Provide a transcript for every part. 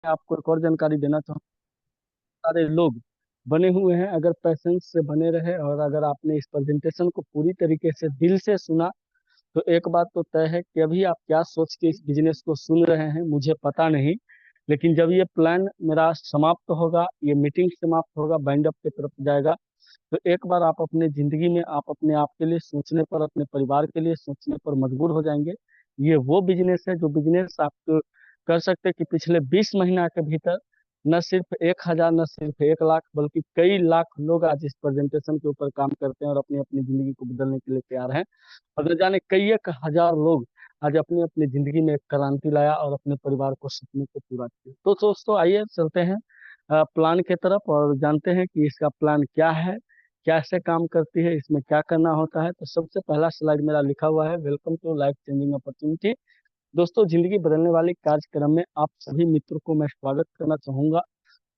आपको एक और जानकारी देना चाहूँ। सारे लोग बने हुए हैं, अगर पैसेंस से बने रहे और अगर आपने इस प्रेजेंटेशन को पूरी तरीके से दिल से सुना तो एक बात तो तय है कि अभी आप क्या सोच के इस बिजनेस को सुन रहे हैं मुझे पता नहीं, लेकिन जब ये प्लान मेरा समाप्त होगा, ये मीटिंग समाप्त होगा, बाइंड अप की तरफ जाएगा, तो एक बार आप अपने जिंदगी में आप अपने आप के लिए सोचने पर, अपने परिवार के लिए सोचने पर मजबूर हो जाएंगे। ये वो बिजनेस है जो बिजनेस आप कर सकते हैं कि पिछले 20 महीना के भीतर न सिर्फ 1,000, न सिर्फ 1 लाख, बल्कि कई लाख लोग आज इस प्रेजेंटेशन के ऊपर काम करते हैं और अपनी अपनी जिंदगी को बदलने के लिए तैयार हैं। और न जाने कई एक हजार लोग आज अपनी अपनी जिंदगी में एक क्रांति लाया और अपने परिवार को सपने को पूरा किया। तो दोस्तों आइए चलते हैं प्लान के तरफ और जानते हैं कि इसका प्लान क्या है, कैसे काम करती है, इसमें क्या करना होता है। तो सबसे पहला स्लाइड मेरा लिखा हुआ है, welcome to life changing opportunity. दोस्तों जिंदगी बदलने वाले कार्यक्रम में आप सभी मित्रों को मैं स्वागत करना चाहूंगा।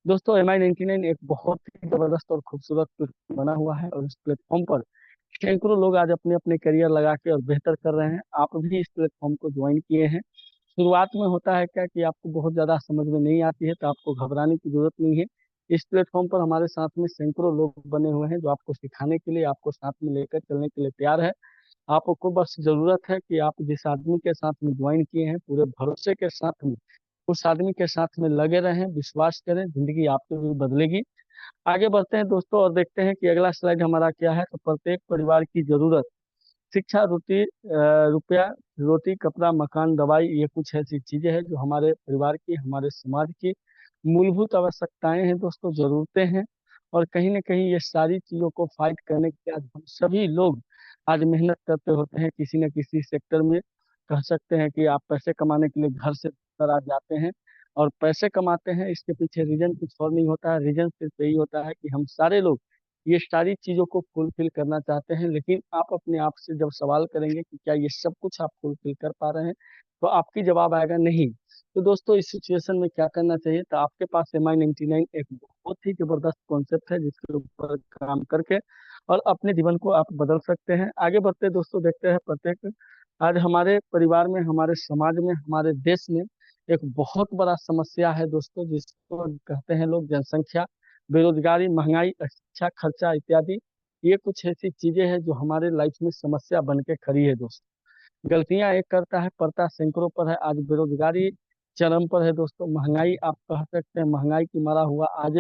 दोस्तों MI99 एक बहुत ही जबरदस्त और खूबसूरत प्लेटफॉर्म बना हुआ है और इस प्लेटफॉर्म पर सैकड़ों लोग आज अपने अपने करियर लगा के और बेहतर कर रहे हैं। आप भी इस प्लेटफॉर्म को ज्वाइन किए हैं। शुरुआत में होता है क्या कि आपको बहुत ज़्यादा समझ में नहीं आती है, तो आपको घबराने की जरूरत नहीं है। इस प्लेटफॉर्म पर हमारे साथ में सैकड़ों लोग बने हुए हैं जो आपको सिखाने के लिए, आपको साथ में लेकर चलने के लिए तैयार है। आपको बस ज़रूरत है कि आप जिस आदमी के साथ में ज्वाइन किए हैं पूरे भरोसे के साथ में उस आदमी के साथ में लगे रहें, विश्वास करें, जिंदगी आपकी भी बदलेगी। आगे बढ़ते हैं दोस्तों और देखते हैं कि अगला स्लाइड हमारा क्या है। तो प्रत्येक परिवार की जरूरत शिक्षा, रुपया, रोटी, कपड़ा, मकान, दवाई, ये कुछ ऐसी चीजें हैं जो हमारे परिवार की, हमारे समाज की मूलभूत आवश्यकताएं हैं दोस्तों, जरूरतें हैं। और कहीं ना कहीं ये सारी चीजों को फाइट करने के लिए आज हम सभी लोग आज मेहनत करते होते हैं किसी न किसी सेक्टर में। कह सकते हैं कि आप पैसे कमाने के लिए घर से बाहर आ जाते हैं और पैसे कमाते हैं, इसके पीछे रीजन कुछ और नहीं होता है। रीजन सिर्फ यही होता है कि हम सारे लोग ये सारी चीजों को फुलफिल करना चाहते हैं, लेकिन आप अपने आप से जब सवाल करेंगे कि क्या ये सब कुछ आप फुलफिल कर पा रहे हैं, तो आपकी जवाब आएगा नहीं। तो दोस्तों इस सिचुएशन में क्या करना चाहिए, तो आपके पास MI99 एक बहुत ही जबरदस्त कॉन्सेप्ट है जिसके ऊपर काम करके और अपने जीवन को आप बदल सकते हैं। आगे बढ़ते हैं दोस्तों, देखते हैं प्रत्येक आज हमारे परिवार में, हमारे समाज में, हमारे देश में एक बहुत बड़ा समस्या है दोस्तों, जिसको कहते हैं लोग जनसंख्या, बेरोजगारी, महंगाई, शिक्षा खर्चा इत्यादि। ये कुछ ऐसी चीजें हैं जो हमारे लाइफ में समस्या बन के खड़ी है दोस्तों। गलतियां एक करता है, पड़ता सैकड़ों पर है। आज बेरोजगारी चरम पर है दोस्तों। महंगाई, आप कह सकते हैं महंगाई की मारा हुआ आज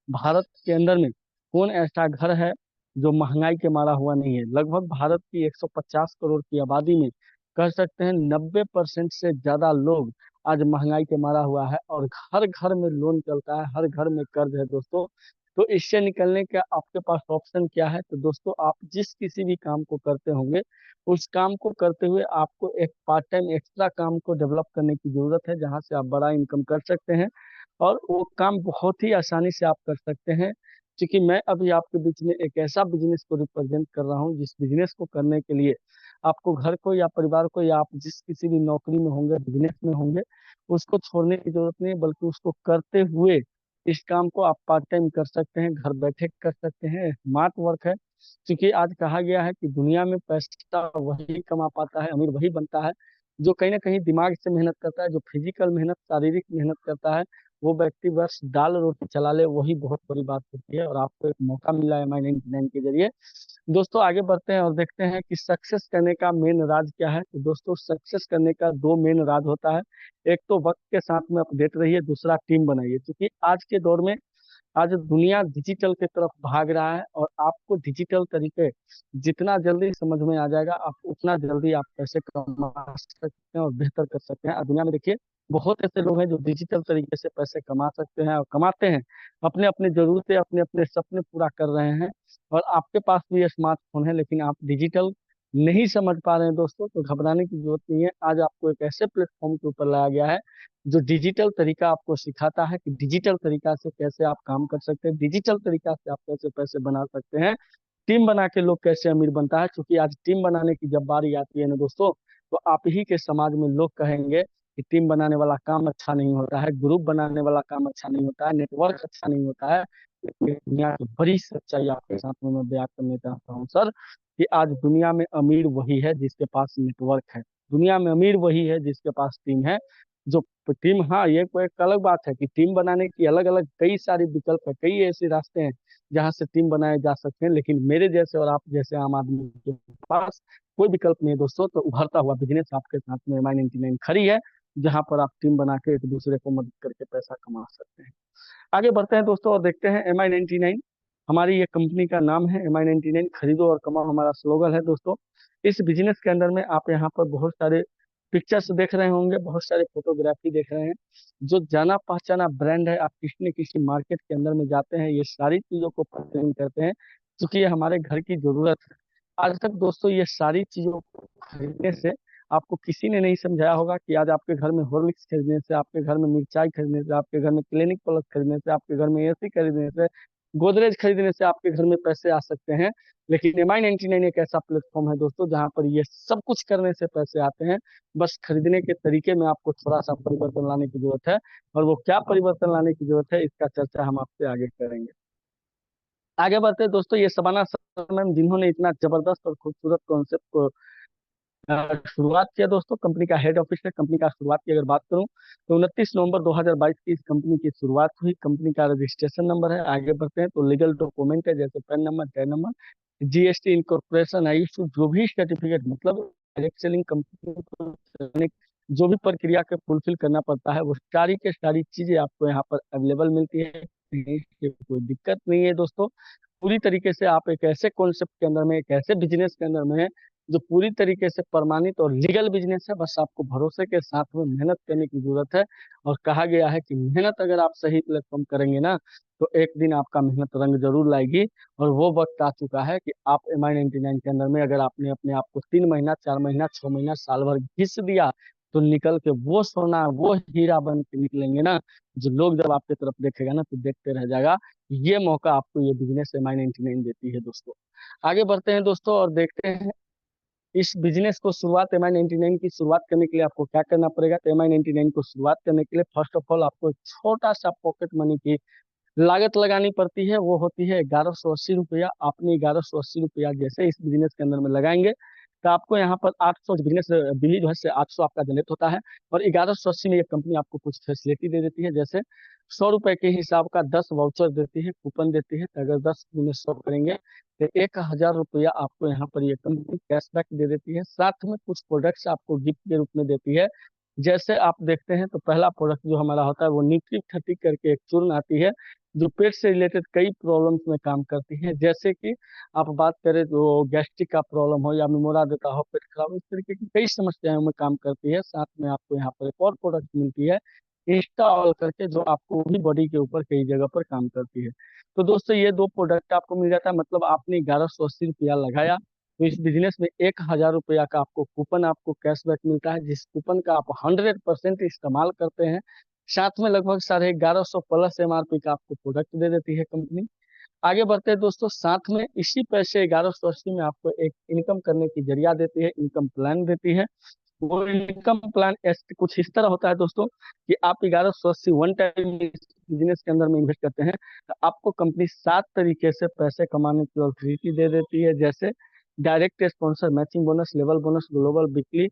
भारत के अंदर में कौन ऐसा घर है जो महंगाई के मारा हुआ नहीं है। लगभग भारत की 150 करोड़ की आबादी में कह सकते हैं 90% से ज्यादा लोग आज महंगाई के मारा हुआ है और हर घर में लोन चलता है, हर घर में कर्ज है दोस्तों। तो इससे निकलने का आपके पास ऑप्शन क्या है, तो दोस्तों आप जिस किसी भी काम को करते होंगे उस काम को करते हुए आपको एक पार्ट टाइम एक्स्ट्रा काम को डेवलप करने की जरूरत है, जहां से आप बड़ा इनकम कर सकते हैं और वो काम बहुत ही आसानी से आप कर सकते हैं। क्योंकि मैं अभी आपके बीच में एक ऐसा बिजनेस को रिप्रेजेंट कर रहा हूँ जिस बिजनेस को करने के लिए आपको घर को या परिवार को या आप जिस किसी भी नौकरी में होंगे, बिजनेस में होंगे, उसको छोड़ने की जरूरत नहीं है, बल्कि उसको करते हुए इस काम को आप पार्ट टाइम कर सकते हैं, घर बैठे कर सकते हैं। स्मार्ट वर्क है, क्योंकि आज कहा गया है कि दुनिया में पैसा वही कमा पाता है, अमीर वही बनता है जो कहीं ना कहीं दिमाग से मेहनत करता है, जो फिजिकल मेहनत, शारीरिक मेहनत करता है। वो व्यक्ति बस दाल रोटी चला ले, वही बहुत बड़ी बात होती है। और आपको एक मौका मिला है MI99 के जरिए। दोस्तों आगे बढ़ते हैं और देखते हैं कि सक्सेस करने का मेन राज क्या है। तो दोस्तों सक्सेस करने का दो मेन राज होता है। एक तो वक्त के साथ में अपडेट रहिए, दूसरा टीम बनाइए। क्योंकि आज के दौर में आज दुनिया डिजिटल की तरफ भाग रहा है और आपको डिजिटल तरीके जितना जल्दी समझ में आ जाएगा, आप उतना जल्दी आप पैसे कमा सकते हैं और बेहतर कर सकते हैं। और दुनिया में देखिए बहुत ऐसे लोग हैं जो डिजिटल तरीके से पैसे कमा सकते हैं और कमाते हैं, अपने अपने जरूरतें, अपने अपने सपने पूरा कर रहे हैं। और आपके पास भी स्मार्टफोन है लेकिन आप डिजिटल नहीं समझ पा रहे हैं दोस्तों, तो घबराने की जरूरत नहीं है। आज आपको एक ऐसे प्लेटफॉर्म के ऊपर लाया गया है जो डिजिटल तरीका आपको सिखाता है कि डिजिटल तरीका से कैसे आप काम कर सकते हैं, डिजिटल तरीका से आप कैसे पैसे बना सकते हैं, टीम बना के लोग कैसे अमीर बनता है। क्योंकि आज टीम बनाने की जब बारी आती है ना दोस्तों, तो आप ही के समाज में लोग कहेंगे कि टीम बनाने वाला काम अच्छा नहीं होता है, ग्रुप बनाने वाला काम अच्छा नहीं होता है, नेटवर्क अच्छा नहीं होता है। ये दुनिया की बड़ी सच्चाई आपके साथ में मैं बयान करने चाहता हूँ सर, कि आज दुनिया में अमीर वही है जिसके पास नेटवर्क है, दुनिया में अमीर वही है जिसके पास टीम है, जो टीम, हाँ ये कोई एक अलग बात है कि टीम बनाने की अलग अलग कई सारे विकल्प है, कई ऐसे रास्ते हैं जहाँ से टीम बनाए जा सकते हैं, लेकिन मेरे जैसे और आप जैसे आम आदमी के पास कोई विकल्प नहीं है दोस्तों। तो उभरता हुआ बिजनेस आपके साथ में MI99 खड़ी है, जहाँ पर आप टीम बना के एक दूसरे को मदद करके पैसा कमा सकते हैं। आगे बढ़ते हैं दोस्तों और देखते हैं MI99, हमारी ये कंपनी का नाम है MI99, खरीदो और कमाओ हमारा स्लोगन है दोस्तों। इस बिजनेस के अंदर में आप यहाँ पर बहुत सारे पिक्चर्स देख रहे होंगे, बहुत सारे फोटोग्राफी देख रहे हैं। जो जाना पहचाना ब्रांड है, आप किसी न किसी मार्केट के अंदर में जाते हैं, ये सारी चीजों को पसंद करते हैं क्योंकि ये हमारे घर की जरूरत है। आज तक दोस्तों ये सारी चीजों को खरीदने से आपको किसी ने नहीं समझाया होगा कि आज आपके घर में हॉर्लिक्स खरीदने से, आपके घर में मिर्चाई खरीदने से, आपके घर में क्लिनिक प्लस खरीदने से, आपके घर में एसी खरीदने से, गोदरेज खरीदने से आपके घर में पैसे आ सकते हैं। लेकिन MI99 एक ऐसा प्लेटफॉर्म है दोस्तों जहां पर ये सब कुछ करने से पैसे आते हैं। बस खरीदने के तरीके में आपको थोड़ा सा परिवर्तन लाने की जरूरत है, और वो क्या परिवर्तन लाने की जरूरत है इसका चर्चा हम आपसे आगे करेंगे। आगे बढ़ते हैं दोस्तों, ये शबाना मैम जिन्होंने इतना जबरदस्त और खूबसूरत कॉन्सेप्ट को शुरुआत किया दोस्तों, कंपनी का हेड ऑफिस है, कंपनी का शुरुआत की अगर बात करूं तो 29 नवंबर 2022 की इस कंपनी की शुरुआत हुई। कंपनी का रजिस्ट्रेशन नंबर है, आगे बढ़ते हैं तो लीगल डॉक्यूमेंट है जैसे PAN number, TAN number, GST incorporation I issue, जो भी सर्टिफिकेट मतलब डायरेक्ट सेलिंग कंपनी को चलाने की जो भी प्रक्रिया के फुलफिल करना पड़ता है, वो सारी के सारी चीजें आपको यहाँ पर अवेलेबल मिलती है, कहीं से कोई दिक्कत नहीं है दोस्तों। पूरी तरीके से आप एक ऐसे कॉन्सेप्ट के अंदर में, एक ऐसे बिजनेस के अंदर में है जो पूरी तरीके से प्रमाणित और लीगल बिजनेस है। बस आपको भरोसे के साथ में मेहनत करने की जरूरत है, और कहा गया है कि मेहनत अगर आप सही प्लेटफॉर्म करेंगे ना, तो एक दिन आपका मेहनत रंग जरूर लाएगी। और वो वक्त आ चुका है कि आप MI99 के अंदर में अगर आपने अपने आप को 3 महीना, 4 महीना, 6 महीना, साल भर घिस दिया, तो निकल के वो सोना, वो हीरा बन के निकलेंगे ना, जो लोग जब आपके तरफ देखेगा ना तो देखते रह जाएगा। ये मौका आपको ये बिजनेस MI99 देती है दोस्तों। आगे बढ़ते हैं दोस्तों और देखते हैं इस बिजनेस को शुरुआत, MI99 की शुरुआत करने के लिए आपको क्या करना पड़ेगा। तो MI99 को शुरुआत करने के लिए फर्स्ट ऑफ ऑल आपको एक छोटा सा पॉकेट मनी की लागत लगानी पड़ती है, वो होती है 1180 रुपया। आपने 1180 रुपया जैसे इस बिजनेस के अंदर में लगाएंगे, तो आपको यहाँ पर 800 बिजनेस बिल जो है से 800 आपका जनरेट होता है। और 1180 में ये कंपनी आपको कुछ फैसिलिटी दे देती है, जैसे 100 रुपए के हिसाब का 10 वाउचर देती है, कूपन देती है। तो अगर 10 में 100 करेंगे तो 1000 रुपया आपको यहाँ पर ये कंपनी कैशबैक दे देती है। साथ में कुछ प्रोडक्ट्स आपको गिफ्ट के रूप में देती है। जैसे आप देखते हैं तो पहला प्रोडक्ट जो हमारा होता है वो न्यूट्री 30 करके एक चूर्ण आती है, जो पेट से रिलेटेड कई प्रॉब्लम्स में काम करती है। जैसे कि आप बात करें तो गैस्ट्रिक का प्रॉब्लम हो, या मिमोरा देता हो, पेट खराब, इस तरीके की कई समस्याओं में काम करती है। साथ में आपको यहाँ पर एक और प्रोडक्ट मिलती है इंस्टा ऑयल करके, जो आपको भी बॉडी के ऊपर कई जगह पर काम करती है। तो दोस्तों ये दो प्रोडक्ट आपको मिल जाता है, मतलब आपने 1180 रुपया लगाया, तो इस बिजनेस में 1000 रुपया का आपको कूपन, आपको कैशबैक मिलता है, जिस कूपन का आप 100% इस्तेमाल करते हैं। साथ में लगभग 1150 प्लस MRP का आपको प्रोडक्ट दे देती है कंपनी। आगे बढ़ते हैं दोस्तों, साथ में इसी पैसे 1180 में आपको एक इनकम करने की जरिया देती है, इनकम प्लान देती है। वो इनकम प्लान कुछ इस तरह होता है दोस्तों कि आप 1180 वन टाइम बिजनेस के अंदर में इन्वेस्ट करते हैं, तो आपको कंपनी 7 तरीके से पैसे कमाने की ऑफरिटी दे देती है, जैसे direct sponsor, matching bonus, level bonus, global weekly,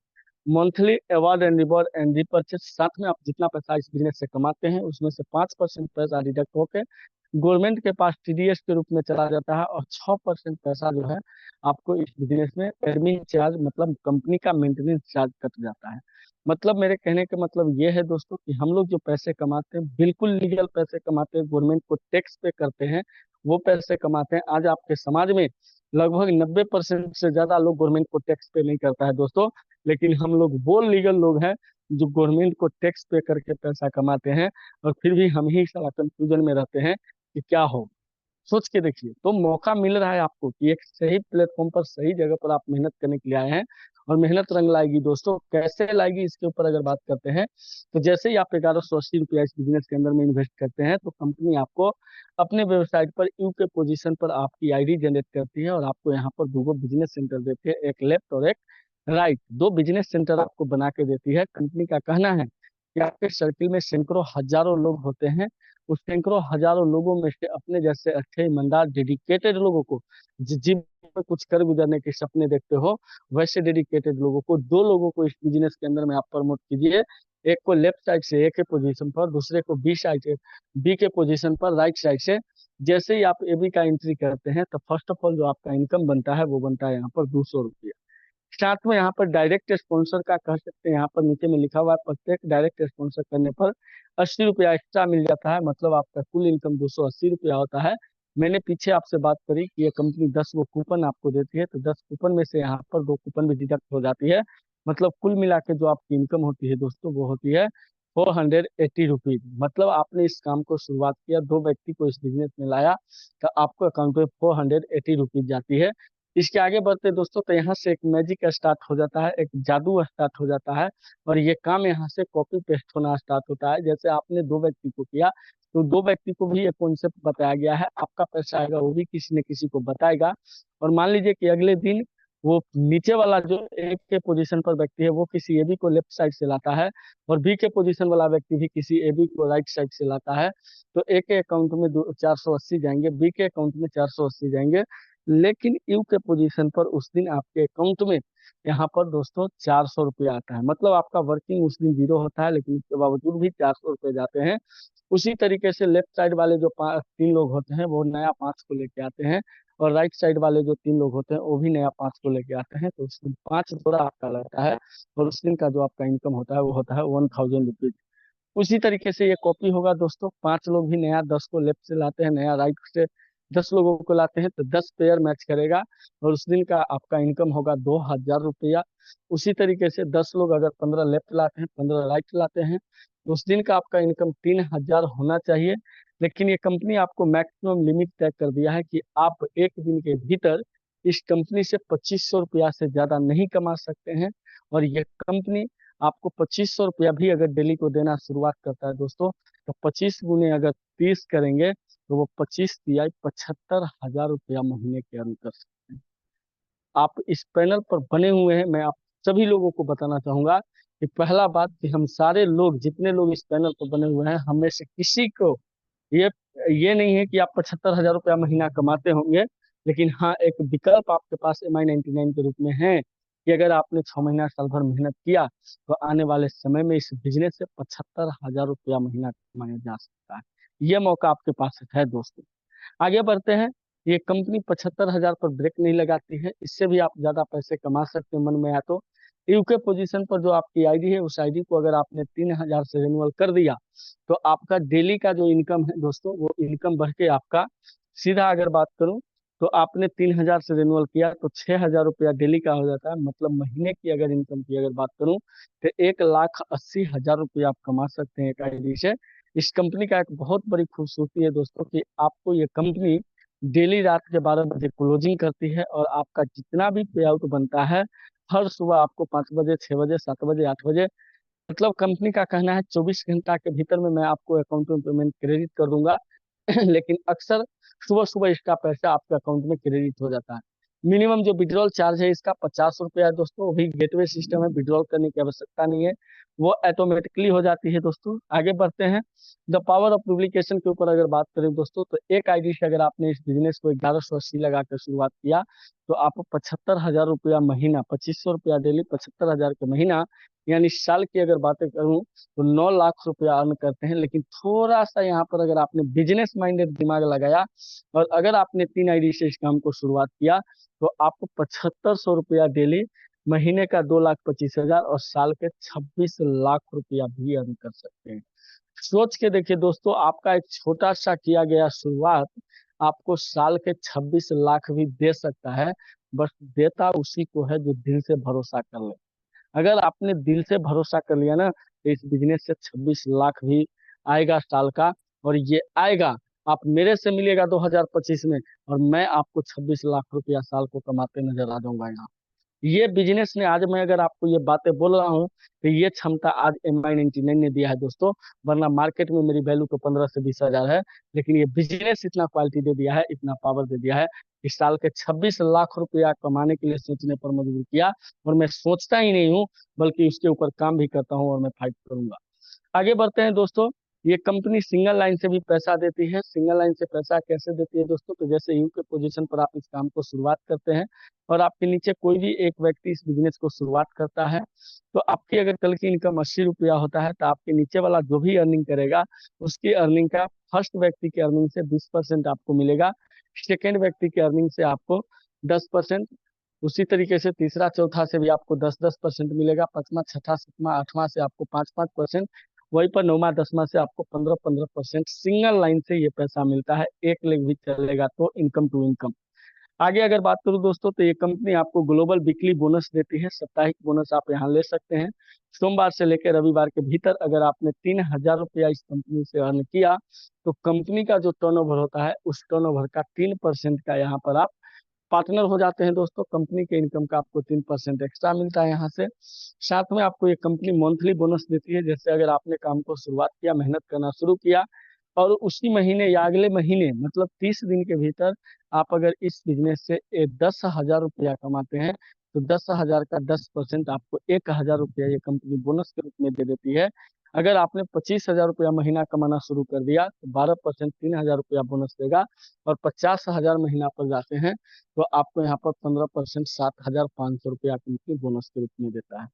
monthly award and reward and repurchase. साथ में आप जितना पैसा इस बिजनेस से कमाते हैं उसमें से 5% पैसा डिडक्ट होकर गवर्नमेंट के पास TDS के रूप में चला जाता है, और 6% पैसा जो है आपको इस बिजनेस में एडमिन चार्ज, मतलब कंपनी का मेंटेनेंस चार्ज कट जाता है। मतलब मेरे कहने का मतलब ये है दोस्तों कि हम लोग जो पैसे कमाते हैं बिल्कुल लीगल पैसे कमाते हैं, गवर्नमेंट को टैक्स पे करते हैं, वो पैसे कमाते हैं। आज आपके समाज में लगभग 90% से ज्यादा लोग गवर्नमेंट को टैक्स पे नहीं करता है दोस्तों, लेकिन हम लोग वो लीगल लोग हैं जो गवर्नमेंट को टैक्स पे करके पैसा कमाते हैं, और फिर भी हम ही सारा कंफ्यूजन में रहते हैं कि क्या हो। सोच के देखिए, तो मौका मिल रहा है आपको कि एक सही प्लेटफॉर्म पर, सही जगह पर आप मेहनत करने के लिए आए हैं, और मेहनत रंग लाएगी दोस्तों। कैसे लाएगी इसके ऊपर अगर बात करते हैं, तो जैसे ही आप 1180 रुपया इस बिजनेस के अंदर में इन्वेस्ट करते हैं, तो कंपनी आपको अपने वेबसाइट पर यू के पोजीशन पर आपकी ID जनरेट करती है, और आपको यहाँ पर दो बिजनेस सेंटर देती है, एक लेफ्ट और एक राइट। दो बिजनेस सेंटर आपको बना के देती है। कंपनी का कहना है कि आपके सर्किल में सैकड़ों हजारों लोग होते हैं, उस सैकड़ों हजारों लोगों में से अपने जैसे अच्छे ईमानदार डेडिकेटेड लोगों को, जीवन में कुछ कर गुजरने के सपने देखते हो, वैसे डेडिकेटेड लोगों को, 2 लोगों को इस बिजनेस के अंदर में आप प्रमोट कीजिए। एक को लेफ्ट साइड से ए के पोजीशन पर, दूसरे को बी साइड से बी के पोजीशन पर राइट साइड से। जैसे ही आप ए बी का एंट्री करते हैं तो फर्स्ट ऑफ ऑल जो आपका इनकम बनता है वो बनता है यहाँ पर 200 रुपया। साथ में यहाँ पर डायरेक्ट स्पॉन्सर का कह सकते हैं, यहाँ पर नीचे में लिखा हुआ है प्रत्येक डायरेक्ट स्पॉन्सर करने पर 80 रुपया एक्स्ट्रा मिल जाता है, मतलब आपका कुल इनकम 280 रुपया होता है। मैंने पीछे आपसे बात करी कि ये कंपनी 10 वो कूपन आपको देती है, तो 10 कूपन में से यहाँ पर 2 कूपन भी डिडक्ट हो जाती है। मतलब कुल मिला के जो आपकी इनकम होती है दोस्तों वो होती है 480 रुपीज। मतलब आपने इस काम को शुरुआत किया, 2 व्यक्ति को इस बिजनेस में लाया, तो आपको अकाउंट में 480 रुपीज जाती है। इसके आगे बढ़ते दोस्तों तो यहाँ से एक मैजिक स्टार्ट हो जाता है, एक जादू स्टार्ट हो जाता है। और ये काम यहाँ से कॉपी पेस्ट होना स्टार्ट होता है। जैसे आपने 2 व्यक्ति को किया, तो 2 व्यक्ति को भी ये कॉन्सेप्ट बताया गया है, आपका पैसा आएगा वो भी किसी न किसी को बताएगा। और मान लीजिए कि अगले दिन वो नीचे वाला जो ए के पोजीशन पर व्यक्ति है वो किसी ए बी को लेफ्ट साइड से लाता है, और बी के पोजीशन वाला व्यक्ति भी किसी ए बी को राइट साइड से लाता है। तो ए के अकाउंट में 480 जाएंगे, बी के अकाउंट में 480 जाएंगे, लेकिन यू के पोजीशन पर उस दिन आपके अकाउंट में यहाँ पर दोस्तों 400 रुपया आता है। मतलब आपका वर्किंग उस दिन जीरो होता है, लेकिन उसके बावजूद भी 400 रुपये जाते हैं। उसी तरीके से लेफ्ट साइड वाले जो 3 लोग होते हैं वो नया 5 को लेके आते हैं, और राइट साइड वाले जो 3 लोग होते हैं वो भी नया 5 को लेके आते हैं। तो उस दिन 5 जोड़ा आपका लगता है, और उस दिन का जो आपका इनकम होता है वो होता है 1000 रुपीज। उसी तरीके से ये कॉपी होगा दोस्तों, 5 लोग भी नया 10 को लेफ्ट से लाते हैं, नया राइट से 10 लोगों को लाते हैं, तो 10 पेयर मैच करेगा, और उस दिन का आपका इनकम होगा 2000 रुपया। उसी तरीके से 10 लोग अगर 15 लेफ्ट लाते हैं, 15 राइट लाते हैं, तो उस दिन का आपका इनकम 3000 होना चाहिए। लेकिन ये कंपनी आपको मैक्सिमम लिमिट तय कर दिया है कि आप एक दिन के भीतर इस कंपनी से 2500 रुपया से ज्यादा नहीं कमा सकते हैं। और ये कंपनी आपको 2500 रुपया भी अगर डेली को देना शुरुआत करता है दोस्तों, तो 25 गुने अगर 30 करेंगे तो वो 25 तिया 75 हजार रुपया महीने के अर्न कर सकते हैं। आप इस पैनल पर बने हुए हैं, मैं आप सभी लोगों को बताना चाहूंगा कि पहला बात कि हम सारे लोग जितने लोग इस पैनल पर बने हुए हैं, हमें से किसी को ये ये नहीं है कि आप 75 हजार रुपया महीना कमाते होंगे। लेकिन हाँ, एक विकल्प आपके पास MI99 के रूप में है कि अगर आपने 6 महीना साल भर मेहनत किया तो आने वाले समय में इस बिजनेस से 75 हजार रुपया महीना कमाया जा सकता है। ये मौका आपके पास है दोस्तों। आगे बढ़ते हैं। ये कंपनी 75 हजार पर ब्रेक नहीं लगाती है, इससे भी आप ज्यादा पैसे कमा सकते हैं मन में आया तो। यूके पोजीशन पर जो आपकी आईडी है उस आईडी को अगर आपने 3000 से रिन्यूअल कर दिया, तो आपका डेली का जो इनकम है दोस्तों वो इनकम बढ़ के आपका सीधा अगर बात करूं तो आपने 3000 से रिन्यूअल किया तो 6000 रुपया डेली का हो जाता है। मतलब महीने की अगर इनकम की अगर बात करूं तो 1,80,000 रुपया आप कमा सकते हैं एक आईडी से। इस कंपनी का एक बहुत बड़ी खूबसूरती है दोस्तों कि आपको ये कंपनी डेली रात के 12 बजे क्लोजिंग करती है, और आपका जितना भी पे आउट बनता है हर सुबह आपको 5 बजे, 6 बजे, 7 बजे, 8 बजे, मतलब कंपनी का कहना है 24 घंटा के भीतर में मैं आपको अकाउंट में पेमेंट क्रेडिट कर दूंगा। लेकिन अक्सर सुबह सुबह इसका पैसा आपके अकाउंट में क्रेडिट हो जाता है। मिनिमम जो विड्रॉल चार्ज है इसका 50 रुपया है दोस्तों, वो भी गेटवे सिस्टम है, विड्रॉल करने की आवश्यकता नहीं है, वो ऑटोमेटिकली हो जाती है दोस्तों। आगे बढ़ते हैं। द पावर ऑफ डुप्लीकेशन के ऊपर अगर बात करें दोस्तों, तो एक आईडी से अगर आपने इस बिजनेस को 1180 लगा कर शुरुआत किया तो आप 75 हजार रुपया महीना, 2500 रुपया डेली, 75 हजार के महीना, यानी साल की अगर बातें करूं तो 9 लाख रुपया अर्न करते हैं। लेकिन थोड़ा सा यहाँ पर अगर आपने बिजनेस माइंडेड दिमाग लगाया और अगर आपने 3 आईडी से इस काम को शुरुआत किया तो आपको 7500 रुपया डेली, महीने का 2,25,000, और साल के 26 लाख रुपया भी अर्न कर सकते हैं। सोच के देखिए दोस्तों, आपका एक छोटा सा किया गया शुरुआत आपको साल के 26 लाख भी दे सकता है। बस देता उसी को है जो दिल से भरोसा कर ले। अगर आपने दिल से भरोसा कर लिया ना तो इस बिजनेस से 26 लाख भी आएगा साल का, और ये आएगा। आप मेरे से मिलेगा 2025 में, और मैं आपको 26 लाख रुपया साल को कमाते नजर आ जाऊंगा यहाँ। ये बिजनेस ने, आज मैं अगर आपको ये बातें बोल रहा हूँ तो ये क्षमता आज MI99 ने दिया है दोस्तों। वरना मार्केट में मेरी वैल्यू तो 15 से 20 हजार है, लेकिन ये बिजनेस इतना क्वालिटी दे दिया है, इतना पावर दे दिया है, इस साल के 26 लाख रुपया कमाने के लिए सोचने पर मजबूर किया। और मैं सोचता ही नहीं हूँ, बल्कि उसके ऊपर काम भी करता हूँ, और मैं फाइट करूंगा। आगे बढ़ते हैं दोस्तों। ये कंपनी सिंगल लाइन से भी पैसा देती है। सिंगल लाइन से पैसा कैसे देती है दोस्तों? तो जैसे यू के पोजीशन पर आप इस काम को शुरुआत करते हैं और आपके नीचे कोई भी एक व्यक्ति इस बिजनेस को शुरुआत करता है, तो आपकी अगर कल की इनकम 80 रुपया होता है, तो आपके नीचे वाला जो भी अर्निंग करेगा उसकी अर्निंग का फर्स्ट व्यक्ति की अर्निंग से 20% आपको मिलेगा, सेकेंड व्यक्ति की अर्निंग से आपको 10%, उसी तरीके से तीसरा चौथा से भी आपको 10-10% मिलेगा, पांचवा छठा सातवां आठवां से आपको 5-5%, वहीं पर नौवा दसवां से आपको 15-15% सिंगल लाइन से ये पैसा मिलता है। एक लेग भी चलेगा तो इनकम टू इनकम। आगे अगर बात करूं दोस्तों, तो ये कंपनी आपको ग्लोबल वीकली बोनस देती है। साप्ताहिक बोनस आप यहाँ ले सकते हैं। सोमवार से लेकर रविवार के भीतर अगर आपने 3,000 रुपया इस कंपनी से अर्न किया, तो कंपनी का जो टर्नओवर होता है उस टर्नओवर का 3% का यहाँ पर आप पार्टनर हो जाते हैं दोस्तों। कंपनी के इनकम का आपको 3% एक्स्ट्रा मिलता है यहाँ से। साथ में आपको ये कंपनी मंथली बोनस देती है। जैसे अगर आपने काम को शुरुआत किया, मेहनत करना शुरू किया और उसी महीने या अगले महीने मतलब 30 दिन के भीतर आप अगर इस बिजनेस से 10,000 रुपया कमाते हैं, तो 10,000 का 10% आपको 1,000 रुपया ये कंपनी बोनस के रूप में दे देती है। अगर आपने 25,000 रुपया महीना कमाना शुरू कर दिया, तो 12% 3,000 रुपया बोनस देगा। और 50,000 महीना पर जाते हैं तो आपको यहाँ पर 15% 7,500 रुपया कंपनी बोनस के रूप में देता है।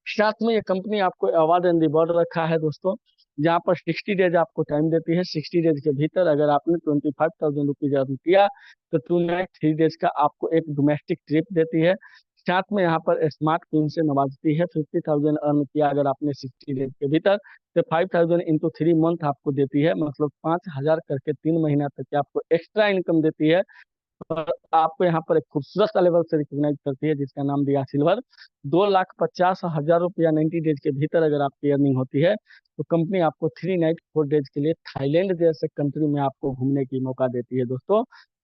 साथ में ये कंपनी आपको अवार्ड एंड रिवॉर्ड रखा है दोस्तों, जहाँ पर 60 डेज आपको टाइम देती है। 60 डेज के भीतर अगर आपने 25,000 रुपीज अर्न किया, तो 2 नाइट 3 डेज का आपको एक डोमेस्टिक ट्रिप देती है। साथ में यहाँ पर स्मार्ट पिन से नवाजती है। 50,000 अर्न किया अगर आपने 60 डेज के भीतर, तो 5,000 इंटू 3 मंथ आपको देती है, मतलब 5,000 करके 3 महीना तक की आपको एक्स्ट्रा इनकम देती है। और आपको यहाँ पर एक खूबसूरत सा लेवल से रिकॉग्नाइज करती है, जिसका नाम दिया सिल्वर। 2,50,000 रुपया 90 डेज के भीतर अगर आपकी अर्निंग होती है, तो कंपनी आपको 3 नाइट 4 डेज के लिए थाईलैंड जैसे कंट्री में आपको घूमने की मौका देती है दोस्तों।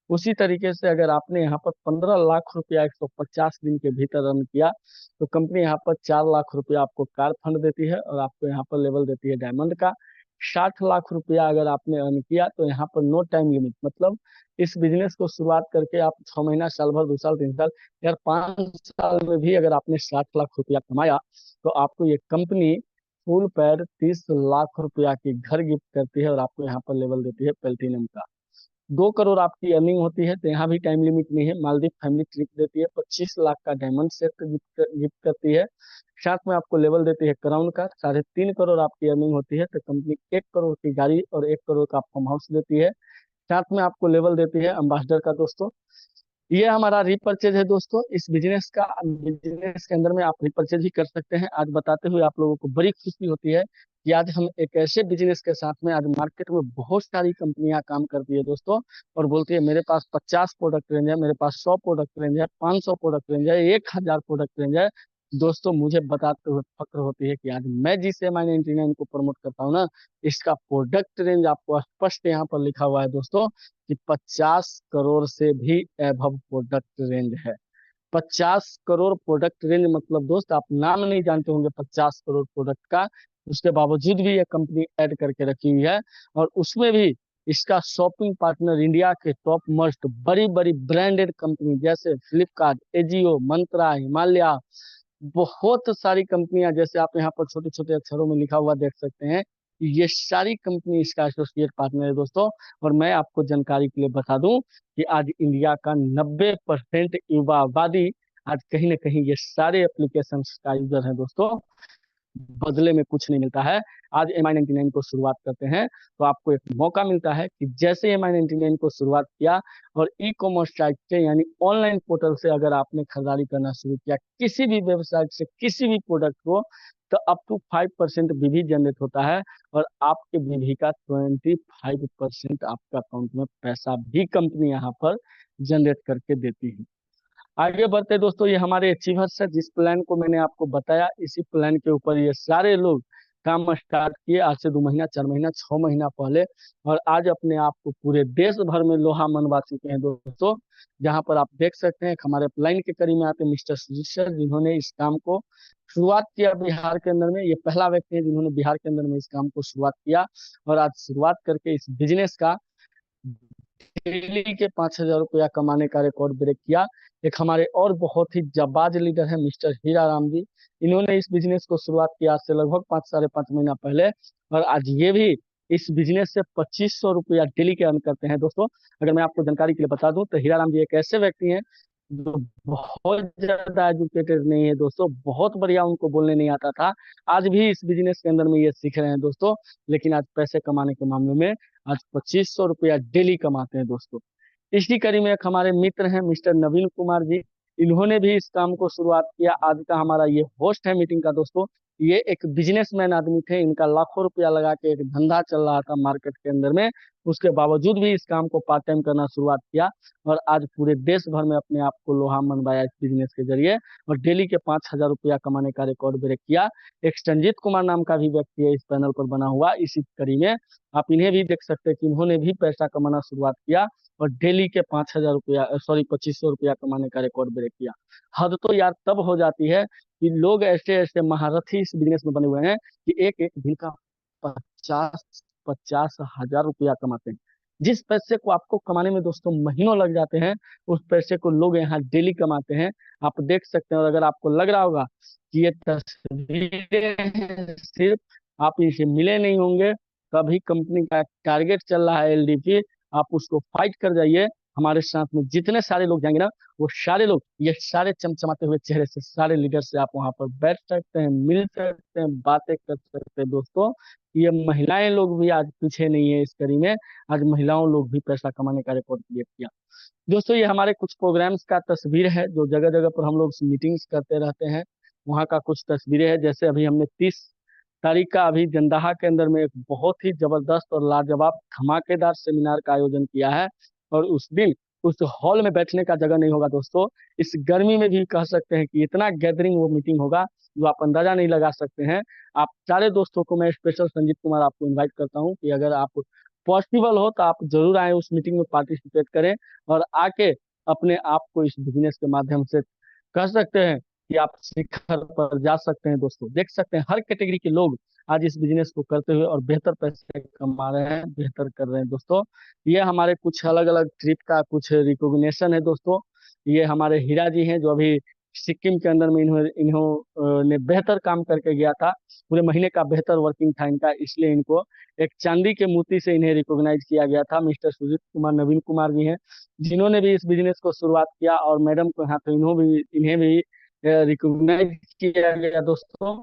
उसी तरीके से अगर आपने यहाँ पर 15 लाख रुपया 150 दिन के भीतर अर्न किया, तो कंपनी यहाँ पर 4 लाख रुपया आपको कार फंड देती है और आपको यहाँ पर लेवल देती है डायमंड का। 60 लाख रुपया अगर आपने अर्न किया, तो यहाँ पर नो टाइम लिमिट, मतलब इस बिजनेस को शुरुआत करके आप 6 महीना, साल भर, 2 साल, 3 साल, यार 5 साल में भी अगर आपने 60 लाख रुपया कमाया, तो आपको ये कंपनी फुल पैड 30 लाख रुपया की घर गिफ्ट करती है और आपको यहाँ पर लेवल देती है प्लेटिनम का। 2 करोड़ आपकी अर्निंग होती है, तो यहाँ भी टाइम लिमिट नहीं है। मालदीव फैमिली ट्रिप देती है। 25 लाख का डायमंड सेट गिफ्ट करती है। साथ में आपको लेवल देती है क्राउन का। 3.5 करोड़ आपकी अर्निंग होती है, तो कंपनी 1 करोड़ की गाड़ी और 1 करोड़ का फार्म हाउस देती है। साथ में आपको लेवल देती है एम्बेसडर का दोस्तों। ये हमारा रिपर्चेज है दोस्तों। इस बिजनेस के अंदर में आप रिपर्चेज भी कर सकते हैं। आज बताते हुए आप लोगों को बड़ी खुशी होती है कि आज हम एक ऐसे बिजनेस के साथ में, आज मार्केट में बहुत सारी कंपनियां काम करती है दोस्तों, और बोलती है मेरे पास 50 प्रोडक्ट रेंज है, मेरे पास 100 प्रोडक्ट रेंज है, 500 प्रोडक्ट रेंज है, 1,000 प्रोडक्ट रेंज है। दोस्तों मुझे बताते हुए फक्र होती है कि आज मैं जिस MI99 को प्रमोट करता हूँ ना, इसका प्रोडक्ट रेंज आपको स्पष्ट यहाँ पर लिखा हुआ है दोस्तों कि 50 करोड़ से भी एभव प्रोडक्ट रेंज है। 50 करोड़ प्रोडक्ट रेंज, मतलब दोस्त आप नाम नहीं जानते होंगे 50 करोड़ प्रोडक्ट का, उसके बावजूद भी ये कंपनी ऐड करके रखी हुई है। और उसमें भी इसका शॉपिंग पार्टनर इंडिया के टॉप मोस्ट बड़ी बड़ी ब्रांडेड कंपनी जैसे फ्लिपकार्ट, एजियो, मंत्रा, हिमालय, बहुत सारी कंपनियां, जैसे आप यहाँ पर छोटे छोटे अक्षरों में लिखा हुआ देख सकते हैं, ये सारी कंपनी इसका एसोसिएट पार्टनर है दोस्तों। और मैं आपको जानकारी के लिए बता दूं कि आज इंडिया का 90% युवा आबादी आज कहीं ना कहीं ये सारे एप्लीकेशन का यूजर है दोस्तों। बदले में कुछ नहीं मिलता है। आज MI99 को शुरुआत करते हैं, तो आपको एक मौका मिलता है कि जैसे MI99 को शुरुआत किया और ई-कॉमर्स साइट से यानी ऑनलाइन पोर्टल से अगर आपने खरीदारी करना शुरू किया किसी भी वेबसाइट से किसी भी प्रोडक्ट को, तो अप टू 5% बीवी जनरेट होता है और आपके बीवी का 25% आपका अकाउंट में पैसा भी कंपनी यहाँ पर जनरेट करके देती है। आगे बढ़ते दोस्तों, ये हमारे अचीवर्स है। जिस प्लान को मैंने आपको बताया, इसी प्लान के ऊपर ये सारे लोग काम स्टार्ट किए आज से 2 महीना, 4 महीना, 6 महीना पहले, और आज अपने आप को पूरे देश भर में लोहा मनवा चुके हैं दोस्तों। जहां पर आप देख सकते हैं हमारे प्लान के करीब में आते मिस्टर सुजीत, जिन्होंने इस काम को शुरुआत किया बिहार के अंदर में। ये पहला व्यक्ति है जिन्होंने बिहार के अंदर में इस काम को शुरुआत किया और आज शुरुआत करके इस बिजनेस का डेली के 5,000 रुपया कमाने का रिकॉर्ड ब्रेक किया। एक हमारे और बहुत ही जाबाज लीडर है मिस्टर हीरा राम जी। इन्होंने इस बिजनेस को शुरुआत किया आज से लगभग 5 साढ़े 5 महीना पहले, और आज ये भी इस बिजनेस से 2500 रुपया डेली के अर्न करते हैं दोस्तों। अगर मैं आपको जानकारी के लिए बता दूं तो हीरा राम जी एक ऐसे व्यक्ति हैं जो बहुत ज्यादा एजुकेटेड नहीं है दोस्तों, बहुत बढ़िया उनको बोलने नहीं आता था। आज भी इस बिजनेस के अंदर में ये सीख रहे हैं दोस्तों, लेकिन आज पैसे कमाने के मामले में आज 2500 रुपया डेली कमाते हैं दोस्तों। इसी कड़ी में एक हमारे मित्र हैं मिस्टर नवीन कुमार जी, इन्होंने भी इस काम को शुरुआत किया। आज का हमारा ये होस्ट है मीटिंग का दोस्तों। ये एक बिजनेसमैन आदमी थे, इनका लाखों रुपया लगा के एक धंधा चल रहा था मार्केट के अंदर में, उसके बावजूद भी इस काम को पार्ट टाइम करना शुरुआत किया और आज पूरे देश भर में अपने आप को लोहा मनवाया इस बिजनेस के जरिए और डेली के 5,000 रुपया कमाने का रिकॉर्ड ब्रेक किया। एक संजीत कुमार नाम का भी व्यक्ति है इस पैनल पर बना हुआ इसी कड़ी में, आप इन्हें भी देख सकते हैं कि इन्होंने भी पैसा कमाना शुरुआत किया और डेली के 5,000 रुपया, सॉरी 2500 रुपया कमाने का रिकॉर्ड ब्रेक किया। हद तो यार तब हो जाती है कि लोग ऐसे ऐसे महारथी इस बिजनेस में बने हुए हैं कि एक एक दिन का 50-50 हजार रुपया कमाते हैं। जिस पैसे को आपको कमाने में दोस्तों महीनों लग जाते हैं, उस पैसे को लोग यहाँ डेली कमाते हैं। आप देख सकते हैं। और अगर आपको लग रहा होगा कि ये तस्वीरें हैं सिर्फ, आप इसे मिले नहीं होंगे, कभी कंपनी का टारगेट चल रहा है एलडीपी, आप उसको फाइट कर जाइए। हमारे साथ में जितने सारे लोग जाएंगे ना, वो सारे लोग, ये सारे चमचमाते हुए चेहरे से सारे लीडर से आप वहां पर बैठ सकते हैं, मिल सकते हैं, बातें कर सकते हैं दोस्तों। ये महिलाएं लोग भी आज पीछे नहीं है इस कड़ी में, आज महिलाओं लोग भी पैसा कमाने का रिकॉर्ड क्रिएट किया दोस्तों। ये हमारे कुछ प्रोग्राम्स का तस्वीर है जो जगह जगह पर हम लोग मीटिंग्स करते रहते हैं, वहाँ का कुछ तस्वीरें हैं। जैसे अभी हमने 30 तारीख का अभी जंदाहा के अंदर में एक बहुत ही जबरदस्त और लाजवाब धमाकेदार सेमिनार का आयोजन किया है। और उस दिन उस हॉल में बैठने का जगह नहीं होगा दोस्तों। इस गर्मी में भी कह सकते हैं कि इतना गैदरिंग वो मीटिंग होगा जो आप अंदाजा नहीं लगा सकते हैं। आप सारे दोस्तों को मैं स्पेशल संजीत कुमार आपको इनवाइट करता हूं कि अगर आप पॉसिबल हो तो आप जरूर आए, उस मीटिंग में पार्टिसिपेट करें और आके अपने आप को इस बिजनेस के माध्यम से कह सकते हैं कि आप शिखर पर जा सकते हैं दोस्तों। देख सकते हैं हर कैटेगरी के लोग आज इस बिजनेस को करते हुए और बेहतर पैसे कमा रहे हैं, बेहतर कर रहे हैं दोस्तों। ये हमारे कुछ अलग अलग ट्रिप का कुछ रिकॉग्निशन है दोस्तों। ये हमारे हीरा जी हैं जो अभी सिक्किम के अंदर में इन्होंने बेहतर काम करके गया था, पूरे महीने का बेहतर वर्किंग था इनका, इसलिए इनको एक चांदी के मोती से इन्हें रिकॉग्नाइज किया गया था। मिस्टर सुजीत कुमार नवीन कुमार जी हैं जिन्होंने भी इस बिजनेस को शुरुआत किया और मैडम को यहाँ पे इन्हें भी रिकॉग्नाइज किया गया दोस्तों।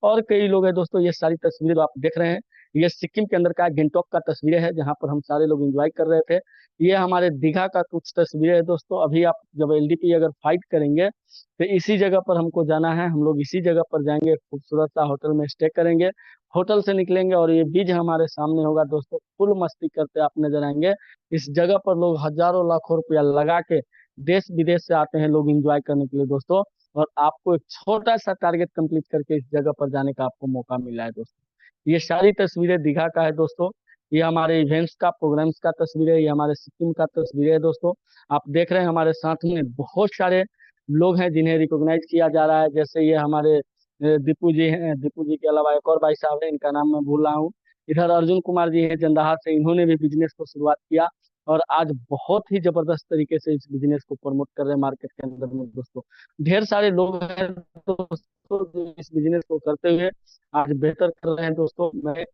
और कई लोग हैं दोस्तों। ये सारी तस्वीरें जो आप देख रहे हैं, ये सिक्किम के अंदर का गैंगटॉक का तस्वीरें है जहाँ पर हम सारे लोग एंजॉय कर रहे थे। ये हमारे दीघा का कुछ तस्वीरें है दोस्तों। अभी आप जब एलडीपी अगर फाइट करेंगे तो इसी जगह पर हमको जाना है, हम लोग इसी जगह पर जाएंगे, खूबसूरत सा होटल में स्टे करेंगे, होटल से निकलेंगे और ये बीच हमारे सामने होगा दोस्तों। फुल मस्ती करते आप नजर आएंगे। इस जगह पर लोग हजारों लाखों रुपया लगा के देश विदेश से आते हैं लोग एंजॉय करने के लिए दोस्तों। और आपको एक छोटा सा टारगेट कंप्लीट करके इस जगह पर जाने का आपको मौका मिला है दोस्तों। ये सारी तस्वीरें दीघा का है दोस्तों। ये हमारे इवेंट्स का, प्रोग्राम्स का तस्वीर है, ये हमारे सिक्किम का तस्वीर है दोस्तों। आप देख रहे हैं हमारे साथ में बहुत सारे लोग हैं जिन्हें रिकॉग्नाइज किया जा रहा है। जैसे ये हमारे दीपू जी हैं, दीपू जी के अलावा एक और भाई साहब है, इनका नाम मैं भूल रहा हूँ। इधर अर्जुन कुमार जी हैं जंदाहा से, इन्होंने भी बिजनेस को शुरुआत किया और आज बहुत ही जबरदस्त तरीके से इस बिजनेस को प्रमोट कर रहे हैं मार्केट के अंदर में दोस्तों। ढेर सारे लोग हैं दोस्तों जो इस बिजनेस को करते हुए आज बेहतर कर रहे हैं दोस्तों। मैं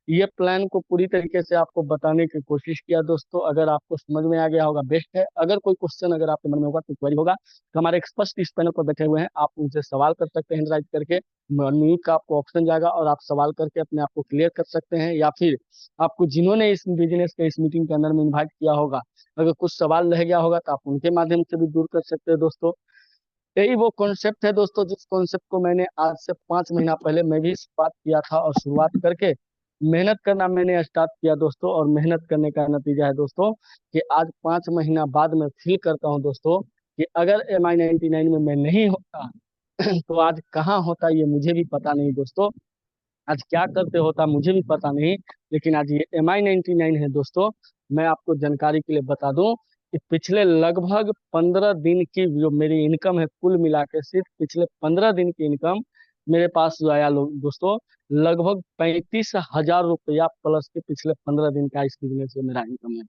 ये प्लान को पूरी तरीके से आपको बताने की कोशिश किया दोस्तों। अगर आपको समझ में आ गया होगा बेस्ट है। अगर कोई क्वेश्चन अगर आपके मन में होगा तो क्वेरी होगा तो हमारे एक्सपर्ट इस पैनल पर बैठे हुए हैं, आप उनसे सवाल कर सकते हैं राइट करके। म्यूट का आपको ऑप्शन जाएगा और आप सवाल करके अपने आप को क्लियर कर सकते हैं, या फिर आपको जिन्होंने इस बिजनेस के इस मीटिंग के अंदर में इन्वाइट किया होगा अगर कुछ सवाल रह गया होगा तो आप उनके माध्यम से भी दूर कर सकते हैं दोस्तों। यही वो कॉन्सेप्ट है दोस्तों जिस कॉन्सेप्ट को मैंने आज से 5 महीना पहले मैं भी शुरुआत किया था और शुरुआत करके मेहनत करना मैंने स्टार्ट किया दोस्तों। और मेहनत करने का नतीजा है दोस्तों कि आज 5 महीना बाद मैं फील करता हूं दोस्तों कि अगर MI99 में मैं नहीं होता तो आज कहाँ होता ये मुझे भी पता नहीं दोस्तों। आज क्या करते होता मुझे भी पता नहीं, लेकिन आज ये MI99 है दोस्तों। मैं आपको जानकारी के लिए बता दूं कि पिछले लगभग 15 दिन की जो मेरी इनकम है, कुल मिला के सिर्फ पिछले 15 दिन की इनकम मेरे पास जो आया लोग दोस्तों, लगभग 35,000 रुपया प्लस के पिछले 15 दिन का इस बिजनेस से मेरा इनकम है।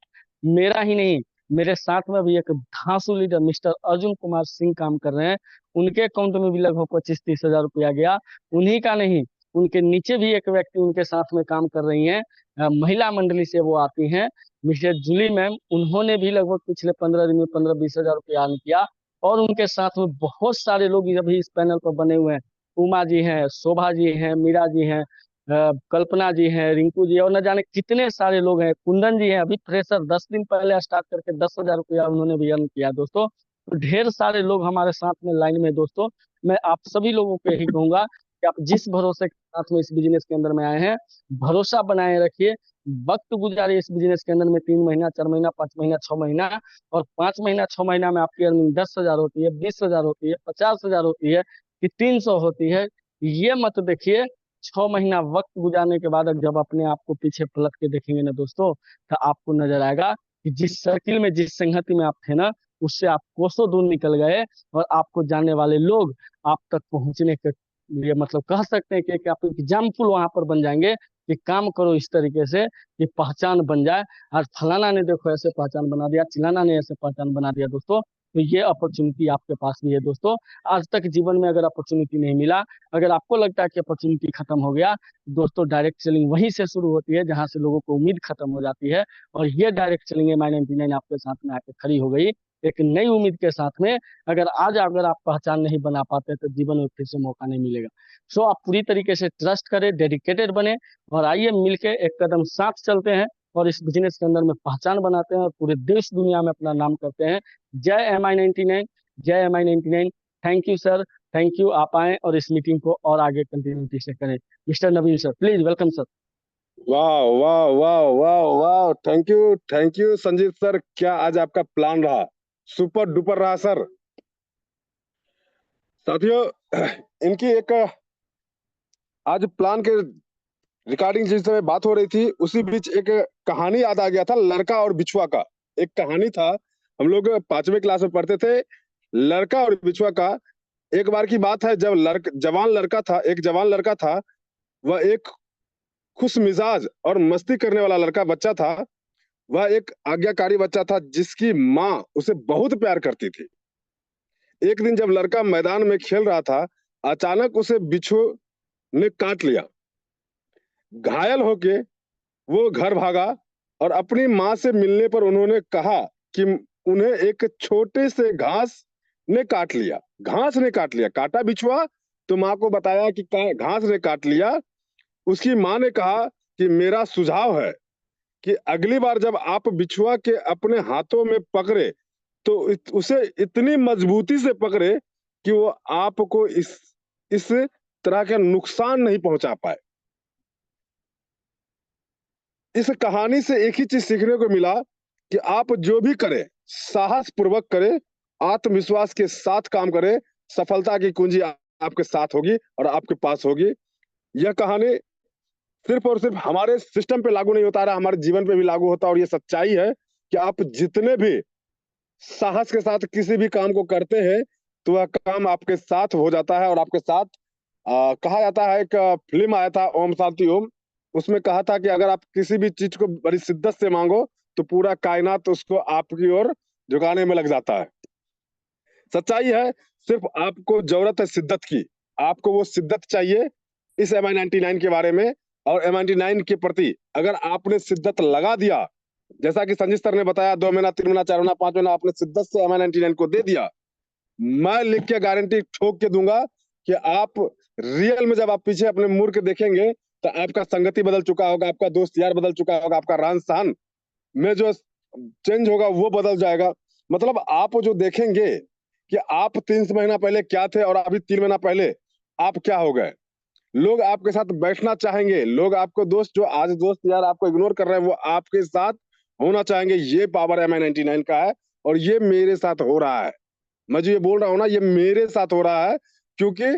मेरा ही नहीं, मेरे साथ में भी एक धांसू लीडर मिस्टर अर्जुन कुमार सिंह काम कर रहे हैं, उनके अकाउंट में भी लगभग 25-30 हजार रुपया गया। उन्हीं का नहीं, उनके नीचे भी एक व्यक्ति उनके साथ में काम कर रही हैं, महिला मंडली से वो आती हैं, मिसेज जूली मैम। उन्होंने भी लगभग पिछले 15 दिन में 15-20 हजार रुपया अर्न किया। और उनके साथ में बहुत सारे लोग अभी इस पैनल पर बने हुए हैं। उमा जी हैं, शोभा जी हैं, मीरा जी हैं, कल्पना जी हैं, रिंकू जी, और न जाने कितने सारे लोग हैं। कुंदन जी हैं, अभी फ्रेशर 10 दिन पहले स्टार्ट करके 10 हजार रुपया उन्होंने भी अर्न किया दोस्तों। तो ढेर सारे लोग हमारे साथ में लाइन में दोस्तों। मैं आप सभी लोगों को यही कहूंगा कि आप जिस भरोसे के साथ में इस बिजनेस के अंदर में आए हैं, भरोसा बनाए रखिए। वक्त गुजारिए इस बिजनेस के अंदर में, 3 महीना, 4 महीना, 5 महीना, 6 महीना। और 5 महीना, 6 महीना में आपकी अर्निंग 10 हजार होती है, 20 हजार होती है, 50 हजार होती है, कि 300 होती है। ये मत देखिए। 6 महीना वक्त गुजारने के बाद जब अपने आप को पीछे पलट के देखेंगे ना दोस्तों, तो आपको नजर आएगा कि जिस सर्किल में, जिस संगति में आप थे ना, उससे आप कोसों दूर निकल गए। और आपको जानने वाले लोग आप तक पहुंचने के लिए, मतलब कह सकते हैं कि आप एग्जाम्पल वहां पर बन जाएंगे कि काम करो इस तरीके से कि पहचान बन जाए। आज फलाना ने देखो ऐसे पहचान बना दिया, चिलाना ने ऐसे पहचान बना दिया दोस्तों। तो ये अपॉर्चुनिटी आपके पास भी है दोस्तों। आज तक जीवन में अगर अपॉर्चुनिटी नहीं मिला, अगर आपको लगता है कि अपॉर्चुनिटी खत्म हो गया, दोस्तों डायरेक्ट सेलिंग वहीं से शुरू होती है जहां से लोगों को उम्मीद खत्म हो जाती है। और ये डायरेक्ट सेलिंग MI99 आपके साथ में आके खड़ी हो गई, एक नई उम्मीद के साथ में। अगर आप पहचान नहीं बना पाते तो जीवन में फिर से मौका नहीं मिलेगा। सो आप पूरी तरीके से ट्रस्ट करें, डेडिकेटेड बने, और आइए मिलके एक कदम साथ चलते हैं और इस बिजनेस के अंदर में पहचान बनाते हैं और पूरे देश दुनिया में अपना नाम करते हैं। जय MI99, जय MI99। Thank you sir, thank you. आप आए और इस मीटिंग को और आगे कंटिन्यूटी से करें। Mister Nabeel sir, please welcome sir. वाह वाह वाह वाह वाह, थैंक यू संजीत सर। क्या आज आपका प्लान रहा? सुपर डुपर रहा सर। साथियों, इनकी एक आज प्लान के रिगार्डिंग जिस समय बात हो रही थी, उसी बीच एक कहानी याद आ गया था, लड़का और बिछुआ का। एक कहानी था, हम लोग 5वीं क्लास में पढ़ते थे, लड़का और बिछुआ का। एक बार की बात है, जब एक जवान लड़का था। वह एक खुश मिजाज और मस्ती करने वाला लड़का बच्चा था। वह एक आज्ञाकारी बच्चा था जिसकी माँ उसे बहुत प्यार करती थी। एक दिन जब लड़का मैदान में खेल रहा था, अचानक उसे बिच्छू ने काट लिया। घायल होके वो घर भागा और अपनी माँ से मिलने पर उन्होंने कहा कि उन्हें एक छोटे से घास ने काट लिया। काटा बिछुआ तो माँ को बताया कि घास ने काट लिया। उसकी माँ ने कहा कि मेरा सुझाव है कि अगली बार जब आप बिछुआ के अपने हाथों में पकड़े तो उसे इतनी मजबूती से पकड़े कि वो आपको इस तरह का नुकसान नहीं पहुंचा पाए। इस कहानी से एक ही चीज सीखने को मिला कि आप जो भी करें, साहस पूर्वक करें, आत्मविश्वास के साथ काम करें। सफलता की कुंजी आपके साथ होगी और आपके पास होगी। यह कहानी सिर्फ और सिर्फ हमारे सिस्टम पे लागू नहीं होता रहा, हमारे जीवन पे भी लागू होता है। और ये सच्चाई है कि आप जितने भी साहस के साथ किसी भी काम को करते हैं, तो वह काम आपके साथ हो जाता है और आपके साथ कहा जाता है। एक फिल्म आया था, ओम शांति ओम। उसमें कहा था कि अगर आप किसी भी चीज को बड़ी शिद्दत से मांगो तो पूरा कायनात उसको आपकी ओर झुकाने में लग जाता है। सच्चाई है, सिर्फ आपको जरूरत है शिद्दत की। आपको वो शिद्दत चाहिए इस MI99 के बारे में और MI99 के प्रति। अगर आपने शिद्दत लगा दिया, जैसा कि संजीत सर ने बताया, 2 महीना, 3 महीना, 4 महीना, 5 महीना आपने शिद्दत से MI99 को दे दिया, मैं लिख के गारंटी ठोक के दूंगा कि आप रियल में जब आप पीछे अपने मुड़ के देखेंगे तो आपका संगति बदल चुका होगा, आपका दोस्त यार बदल चुका होगा, आपका रहन सहन में जो चेंज होगा वो बदल जाएगा। मतलब आप जो देखेंगे कि आप 3 महीना पहले क्या थे और अभी 3 महीना पहले आप क्या हो गए। लोग आपके साथ बैठना चाहेंगे, लोग आपको दोस्त जो आज दोस्त यार आपको इग्नोर कर रहे हैं, वो आपके साथ होना चाहेंगे। ये पावर MI99 का है और ये मेरे साथ हो रहा है। मैं जो ये बोल रहा हूँ ना, ये मेरे साथ हो रहा है, क्योंकि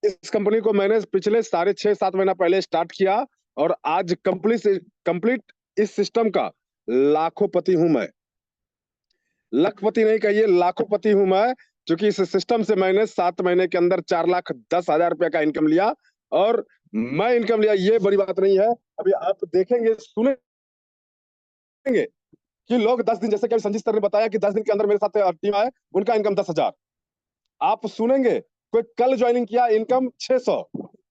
इस कंपनी को मैंने पिछले 6.5-7 महीना पहले स्टार्ट किया और आज कंप्लीट इस सिस्टम का लाखोंपति हूं मैं। लखपति नहीं कहिए, लाखोंपति हूं मैं, क्योंकि इस सिस्टम से मैंने 7 महीने के अंदर 4,10,000 रुपए का इनकम लिया। और मैं इनकम लिया, ये बड़ी बात नहीं है। अभी आप देखेंगे, सुनेंगे कि लोग 10 दिन, जैसे कि संजीत सर ने बताया कि 10 दिन के अंदर मेरे साथ टीम आए, उनका इनकम 10,000। आप सुनेंगे कोई कल ज्वाइनिंग किया, इनकम 600।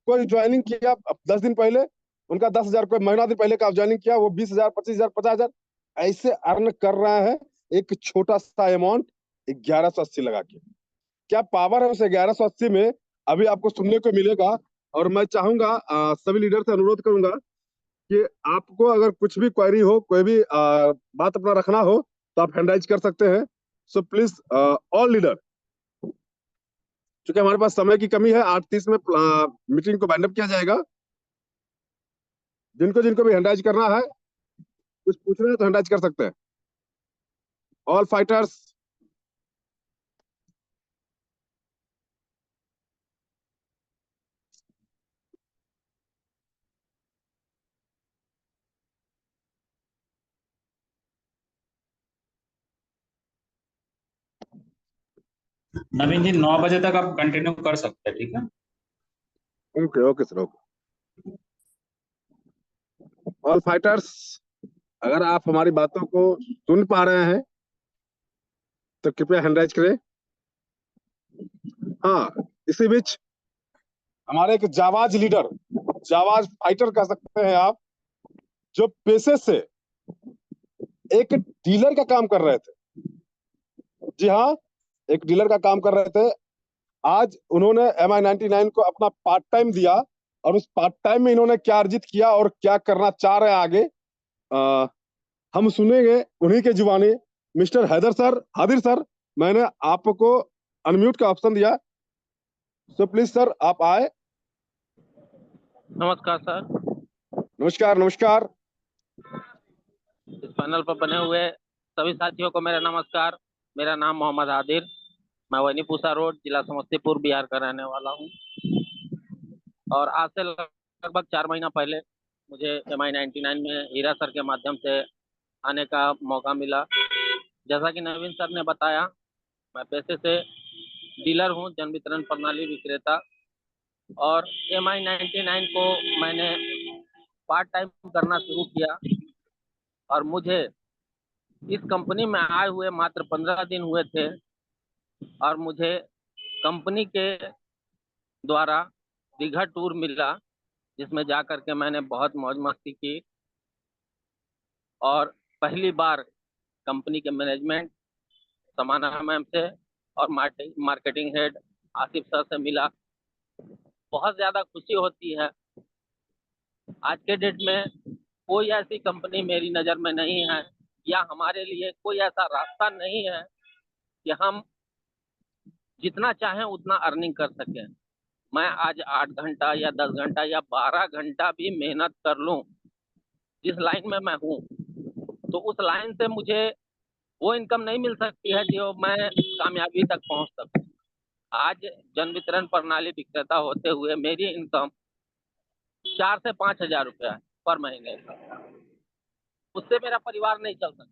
कोई ज्वाइनिंग किया 10 दिन पहले, उनका 10,000, कोई महीना दिन पहले का ज्वाइनिंग किया, वो 20,000, 25,000, 50,000 ऐसे अर्न कर रहा है एक छोटा सा अमाउंट 1180 लगा के। क्या पावर है उस 1180 में, अभी आपको सुनने को मिलेगा। और मैं चाहूंगा सभी लीडर से अनुरोध करूंगा कि आपको अगर कुछ भी क्वेरी हो, कोई भी बात अपना रखना हो, तो आप हैंड राइज कर सकते हैं। सो प्लीज ऑल लीडर, क्योंकि हमारे पास समय की कमी है, 8:30 में मीटिंग को वाइंड अप किया जाएगा। जिनको जिनको भी हैंड राइज करना है, कुछ पूछना है तो हैंड राइज कर सकते हैं। All fighters. नवीन जी 9 बजे तक आप कंटिन्यू कर सकते हैं, ठीक है। Okay okay sir, okay. All fighters, अगर आप हमारी बातों को सुन पा रहे हैं तो कृपया हैंड राइज करें। हाँ, इसी बीच हमारे एक जाबाज लीडर, जाबाज फाइटर कह सकते हैं आप, जो पेशे से एक डीलर का काम कर रहे थे। जी हाँ, एक डीलर का काम कर रहे थे। आज उन्होंने MI99 को अपना पार्ट टाइम दिया, और उस पार्ट टाइम में इन्होंने क्या अर्जित किया और क्या करना चाह रहे हैं आगे, हम सुनेंगे उन्हीं के जुबानी। मिस्टर हैदर सर, हादिर सर, मैंने आपको अनम्यूट का ऑप्शन दिया, सो प्लीज सर आप आए। नमस्कार सर। नमस्कार नमस्कार। इस पैनल पर बने हुए सभी साथियों को मेरा नमस्कार। मेरा नाम मोहम्मद आदिर, मैं वनीपूसा रोड, जिला समस्तीपुर, बिहार का रहने वाला हूं। और आज से लगभग 4 महीना पहले मुझे MI99 में हीरा सर के माध्यम से आने का मौका मिला। जैसा कि नवीन सर ने बताया, मैं पेशे से डीलर हूं, जन वितरण प्रणाली विक्रेता। और MI99 को मैंने पार्ट टाइम करना शुरू किया, और मुझे इस कंपनी में आए हुए मात्र 15 दिन हुए थे, और मुझे कंपनी के द्वारा दीघा टूर मिला, जिसमें जा करके मैंने बहुत मौज मस्ती की। और पहली बार कंपनी के मैनेजमेंट समाना मैम से और मार्केटिंग हेड आसिफ सर से मिला। बहुत ज़्यादा खुशी होती है। आज के डेट में कोई ऐसी कंपनी मेरी नज़र में नहीं है, या हमारे लिए कोई ऐसा रास्ता नहीं है कि हम जितना चाहें उतना अर्निंग कर सकें। मैं आज 8 घंटा या 10 घंटा या 12 घंटा भी मेहनत कर लूं, जिस लाइन में मैं हूं, तो उस लाइन से मुझे वो इनकम नहीं मिल सकती है जो मैं कामयाबी तक पहुंच सकूं। आज जन वितरण प्रणाली विक्रेता होते हुए मेरी इनकम 4 से 5 हजार रुपया है पर महीने का। उससे मेरा परिवार नहीं चल सकता।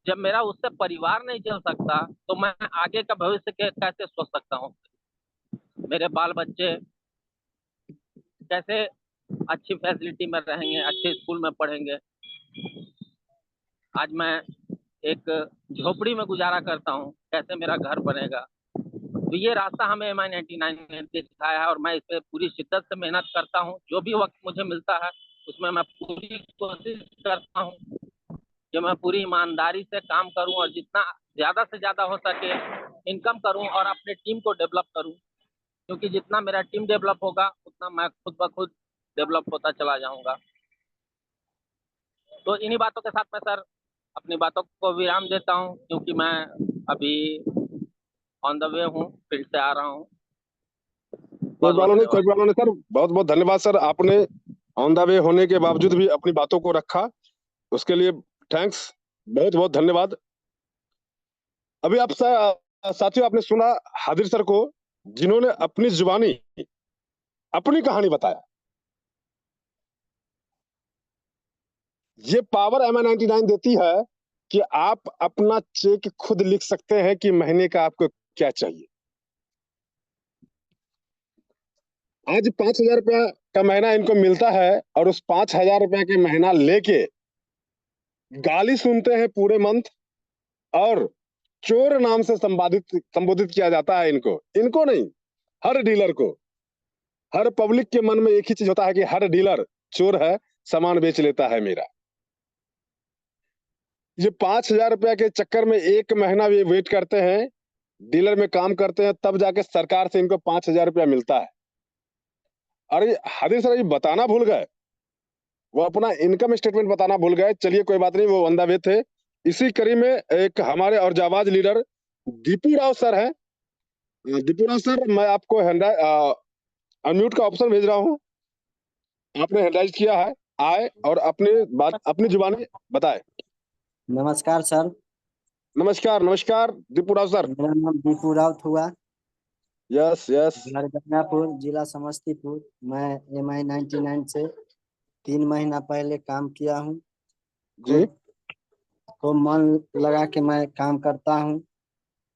जब मेरा उससे परिवार नहीं चल सकता, तो मैं आगे का भविष्य कैसे सोच सकता हूँ? मेरे बाल बच्चे कैसे अच्छी फैसिलिटी में रहेंगे, अच्छे स्कूल में पढ़ेंगे? आज मैं एक झोपड़ी में गुजारा करता हूँ, कैसे मेरा घर बनेगा? तो ये रास्ता हमें MI99 ने दिखाया है, और मैं इस पर पूरी शिद्दत से मेहनत करता हूँ। जो भी वक्त मुझे मिलता है उसमें मैं पूरी कोशिश करता हूँ कि मैं पूरी ईमानदारी से काम करूँ, और जितना ज़्यादा से ज़्यादा हो सके इनकम करूँ और अपने टीम को डेवलप करूँ। क्योंकि जितना मेरा टीम डेवलप होगा, उतना मैं खुद ब खुद डेवलप होता चला जाऊंगा। तो इन्हीं बातों के साथ मैं सर अपनी बातों को विराम देता हूं, क्योंकि मैं अभी ऑन द वे हूं, फील्ड से आ रहा हूं। कोई बहुत बहुत प्रॉब्लम नहीं, कोई धन्यवाद। प्रॉब्लम नहीं सर, बहुत बहुत धन्यवाद सर, आपने ऑन द वे होने के बावजूद भी अपनी बातों को रखा, उसके लिए थैंक्स, बहुत बहुत धन्यवाद। अभी आप साथियों, आपने सुना हादिर सर को, जिन्होंने अपनी जुबानी अपनी कहानी बताया। ये पावर MI99 देती है कि आप अपना चेक खुद लिख सकते हैं कि महीने का आपको क्या चाहिए। आज 5,000 रुपया का महीना इनको मिलता है, और उस 5,000 रुपया के महीना लेके गाली सुनते हैं पूरे मंथ, और चोर नाम से संबोधित किया जाता है इनको, इनको नहीं, हर डीलर को, हर पब्लिक के मन में एक ही चीज होता है कि हर डीलर चोर है, सामान बेच लेता है मेरा। ये 5,000 रुपया के चक्कर में 1 महीना भी वेट करते हैं, डीलर में काम करते हैं, तब जाके सरकार से इनको 5,000 रुपया मिलता है। अरे हादिर सर, ये बताना भूल गए, वो अपना इनकम स्टेटमेंट बताना भूल गए। चलिए कोई बात नहीं, वो ऑन द वे थे। इसी कड़ी में एक हमारे और जाबाज लीडर दीपू राव सर हैं। दीपू राव सर, मैं आपको अनम्यूट का ऑप्शन भेज रहा हूँ, आपने हैंड किया है, आए और अपनी बात अपनी जुबानी बताए। नमस्कार सर। नमस्कार नमस्कार दीपू राव सर। मेरा नाम दीपू राउत हुआ, यस यस घर गंगापुर, जिला समस्तीपुर। मैं MI99 से 3 महीना पहले काम किया हूँ। जी। को मन लगा के मैं काम करता हूँ,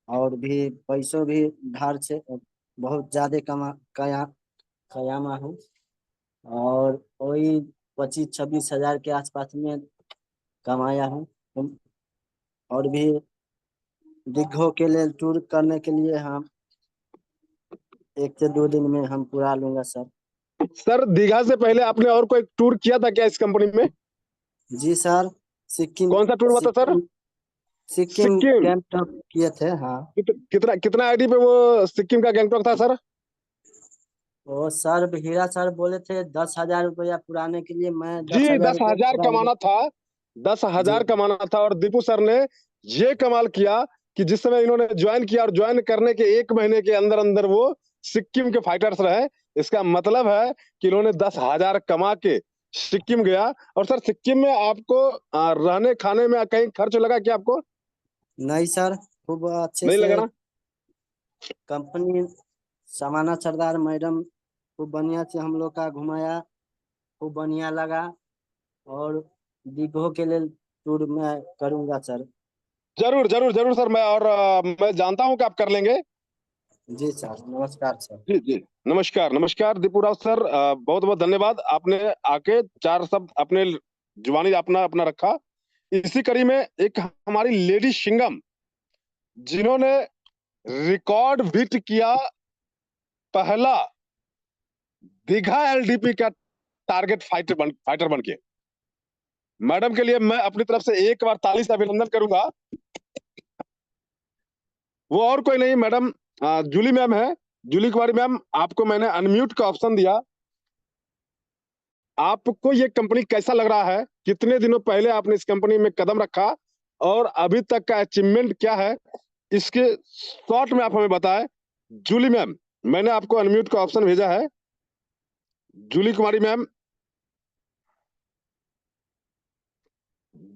और भी पैसों भी धार से बहुत ज्यादा कयामा हूँ, और वही 25-26 हजार के आसपास में कमाया हूँ। और भी दिग्घों के लिए टूर करने के लिए हम 1 से 2 दिन में हम पूरा लूंगा सर। सर, दीघा से पहले आपने और कोई टूर किया था क्या इस कंपनी में? जी सर, सिक्किम। कौन सा टूर बता सर? सिक्किम सिक्किम। गैंगटॉक किए थे। हाँ। कितना कितना आईडी पे वो सिक्किम का गैंगटॉक था सर? वो सर हीरा सर बोले थे 10,000 रुपया पुराने के लिए, मैं दस जी, हजार दस रुपया हजार पुरा। कमाना था, 10,000 जी कमाना था। और दीपू सर ने ये कमाल किया कि जिस समय इन्होंने ज्वाइन किया और ज्वाइन करने के 1 महीने के अंदर अंदर वो सिक्किम के फाइटर्स रहे। इसका मतलब है कि इन्होंने 10,000 कमा के सिक्किम गया। और सर, सिक्किम में आपको रहने खाने में कहीं खर्च लगा क्या आपको? नहीं सर, खूब अच्छे नहीं से लगा ना? कंपनी समाना सरदार मैडम खूब बढ़िया से हम लोग का घुमाया, खूब बढ़िया लगा। और दीघो के लिए टूर मैं करूंगा सर। जरूर जरूर जरूर सर, मैं और मैं जानता हूं कि आप कर लेंगे। जी सर, नमस्कार सर। जी जी, नमस्कार नमस्कार दीपू राव सर, बहुत बहुत धन्यवाद, आपने आके चार शब्द अपने जुबानी अपना अपना रखा। इसी कड़ी में एक हमारी लेडी सिंगम, जिन्होंने रिकॉर्ड बीट किया, पहला दीघा एलडीपी का टारगेट फाइटर बन के। मैडम के लिए मैं अपनी तरफ से एक बार ताली से अभिनंदन करूंगा। वो और कोई नहीं, मैडम जूली मैम है। जूली कुमारी मैम, आपको मैंने अनम्यूट का ऑप्शन दिया। आपको ये कंपनी कैसा लग रहा है? कितने दिनों पहले आपने इस कंपनी में कदम रखा और अभी तक का अचीवमेंट क्या है, इसके शॉर्ट में आप हमें बताएं। जूली मैम, मैंने आपको अनम्यूट का ऑप्शन भेजा है। जूली कुमारी मैम,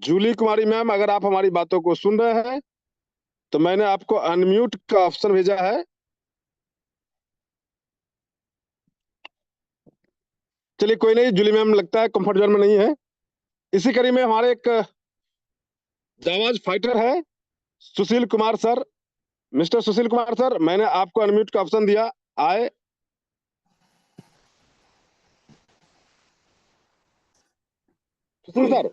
जूली कुमारी मैम, अगर आप हमारी बातों को सुन रहे हैं तो मैंने आपको अनम्यूट का ऑप्शन भेजा है। चलिए कोई नहीं, जूली मैम लगता है कंफर्ट जोन में नहीं है। इसी कड़ी में हमारे एक जाबाज फाइटर है, Sushil Kumar sir. Mister Sushil Kumar sir, मैंने आपको अनम्यूट का ऑप्शन दिया, आए। सुशील सर।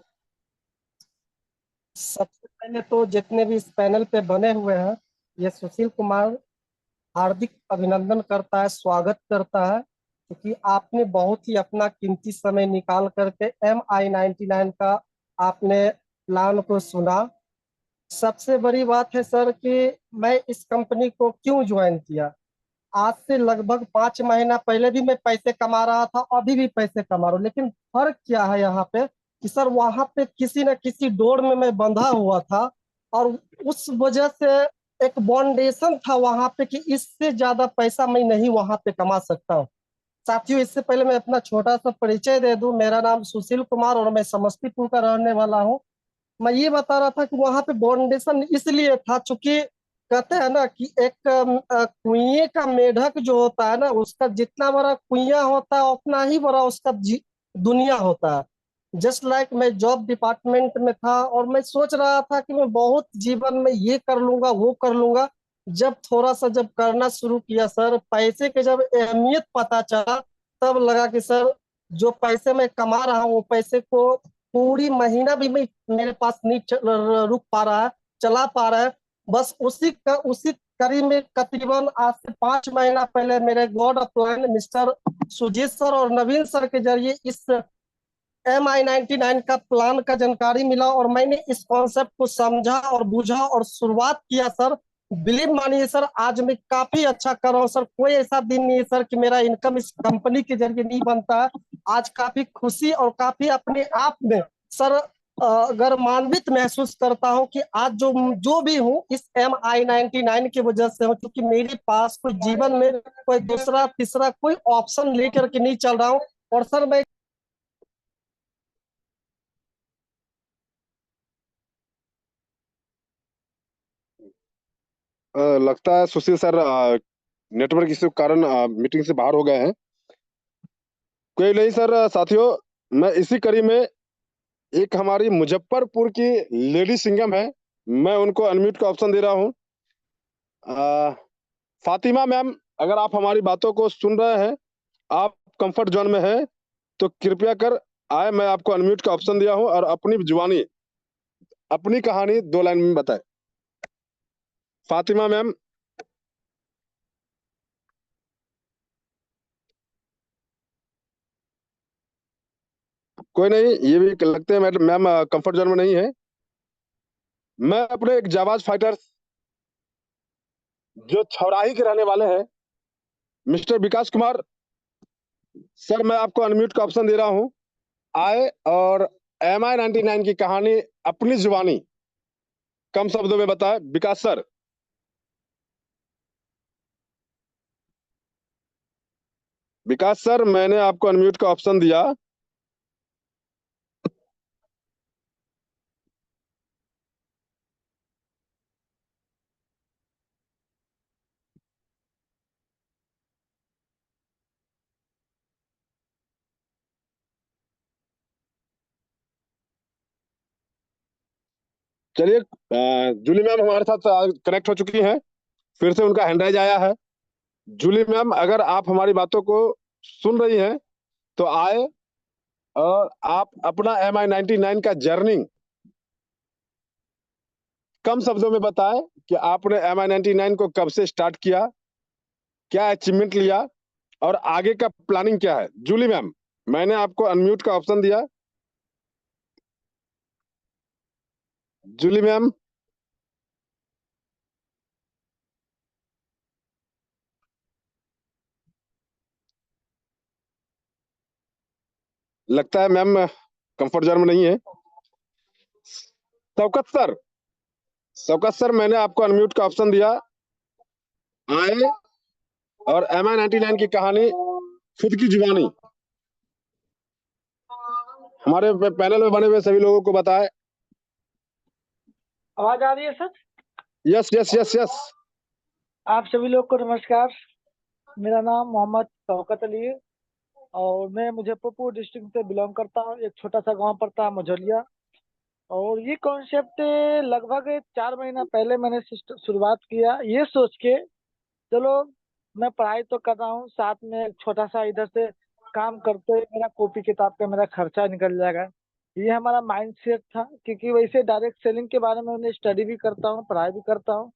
सबसे पहले तो जितने भी इस पैनल पे बने हुए हैं, ये सुशील कुमार हार्दिक अभिनंदन करता है, स्वागत करता है, क्योंकि आपने बहुत ही अपना कीमती समय निकाल करके MI99 का आपने प्लान को सुना। सबसे बड़ी बात है सर कि मैं इस कंपनी को क्यों ज्वाइन किया। आज से लगभग 5 महीना पहले भी मैं पैसे कमा रहा था, अभी भी पैसे कमा रहा हूँ, लेकिन फर्क क्या है यहाँ पे कि सर वहां पे किसी न किसी डोर में मैं बंधा हुआ था, और उस वजह से एक बाउंडेशन था वहां पे कि इससे ज्यादा पैसा मैं नहीं वहां पे कमा सकता हूँ। साथियों, इससे पहले मैं अपना छोटा सा परिचय दे दूं। मेरा नाम सुशील कुमार और मैं समस्तीपुर का रहने वाला हूँ। मैं ये बता रहा था कि वहां पे बाउंडेशन इसलिए था चूंकि कहते हैं ना कि एक कुएं का मेढक जो होता है ना, उसका जितना बड़ा कुइया होता है उतना ही बड़ा उसका दुनिया होता है। जस्ट लाइक मैं जॉब डिपार्टमेंट में था और मैं सोच रहा था कि मैं बहुत जीवन में ये कर लूंगा वो कर लूंगा। जब थोड़ा सा जब करना शुरू किया सर, पैसे के जब अहमियत पता चला, तब लगा कि सर जो पैसे मैं कमा रहा हूँ वो पैसे को पूरी महीना भी मैं मेरे पास नहीं रुक पा रहा है, चला पा रहा है। बस उसी करीबन आज से 5 महीना पहले मेरे god upline mister Sujit sir और नवीन सर के जरिए इस MI99 का प्लान का जानकारी मिला और मैंने इस कॉन्सेप्ट को समझा और बूझा और शुरुआत किया सर। बिलीव मानिए सर, आज मैं काफी अच्छा कर रहा हूँ सर। कोई ऐसा दिन नहीं है सर कि मेरा इनकम इस कंपनी के जरिए नहीं बनता है। आज काफी खुशी और काफी अपने आप में सर गर्मान्वित महसूस करता हूँ कि आज जो जो भी हूँ इस MI99 की वजह से हूँ, क्योंकि मेरे पास कोई जीवन में कोई दूसरा तीसरा कोई ऑप्शन लेकर के नहीं चल रहा हूँ। और सर मैं लगता है सुशील सर नेटवर्क इश्यू के कारण मीटिंग से बाहर हो गए हैं। कोई नहीं सर, साथियों, मैं इसी कड़ी में एक हमारी मुजफ्फरपुर की लेडी सिंगम है, मैं उनको अनम्यूट का ऑप्शन दे रहा हूँ। फातिमा मैम, अगर आप हमारी बातों को सुन रहे हैं, आप कंफर्ट जोन में हैं, तो कृपया कर आए। मैं आपको अनम्यूट का ऑप्शन दिया हूँ और अपनी जुबानी अपनी कहानी 2 लाइन में बताएं। फातिमा मैम। कोई नहीं, ये भी लगते हैं मैडम मैम कंफर्ट जोन में नहीं है। मैं अपने एक जाबाज फाइटर जो छौराही के रहने वाले हैं, मिस्टर विकास कुमार सर, मैं आपको अनम्यूट का ऑप्शन दे रहा हूँ। आए और MI99 की कहानी अपनी जुबानी कम शब्दों में बताए। विकास सर। विकास सर, मैंने आपको अनम्यूट का ऑप्शन दिया। चलिए, जूली मैम हमारे साथ कनेक्ट हो चुकी हैं, फिर से उनका हैंड राइज आया है। जूली मैम, अगर आप हमारी बातों को सुन रही हैं तो आए और आप अपना MI99 का जर्नी कम शब्दों में बताएं कि आपने MI99 को कब से स्टार्ट किया, क्या अचीवमेंट लिया और आगे का प्लानिंग क्या है। जूली मैम, मैंने आपको अनम्यूट का ऑप्शन दिया। जूली मैम। लगता है मैम कंफर्ट जोन में नहीं है। शौकत सर। शौकत सर, मैंने आपको अनम्यूट का ऑप्शन दिया। आए और MI99 की कहानी खुद की जुबानी हमारे पैनल में बने हुए सभी लोगों को बताए। आवाज आ रही है sir? Yes yes yes yes. आप सभी लोग को नमस्कार। मेरा नाम मोहम्मद शौकत अली है और मैं मुजफ्फरपुर डिस्ट्रिक्ट से बिलोंग करता हूँ। एक छोटा सा गांव पड़ता है मझौलिया। और ये कॉन्सेप्ट लगभग 4 महीना पहले मैंने शुरुआत किया, ये सोच के चलो मैं पढ़ाई तो कर रहा हूँ, साथ में एक छोटा सा इधर से काम करते हुए मेरा कॉपी किताब का मेरा खर्चा निकल जाएगा। ये हमारा माइंड सेट था, क्योंकि वैसे डायरेक्ट सेलिंग के बारे में मैं स्टडी भी करता हूँ, पढ़ाई भी करता हूँ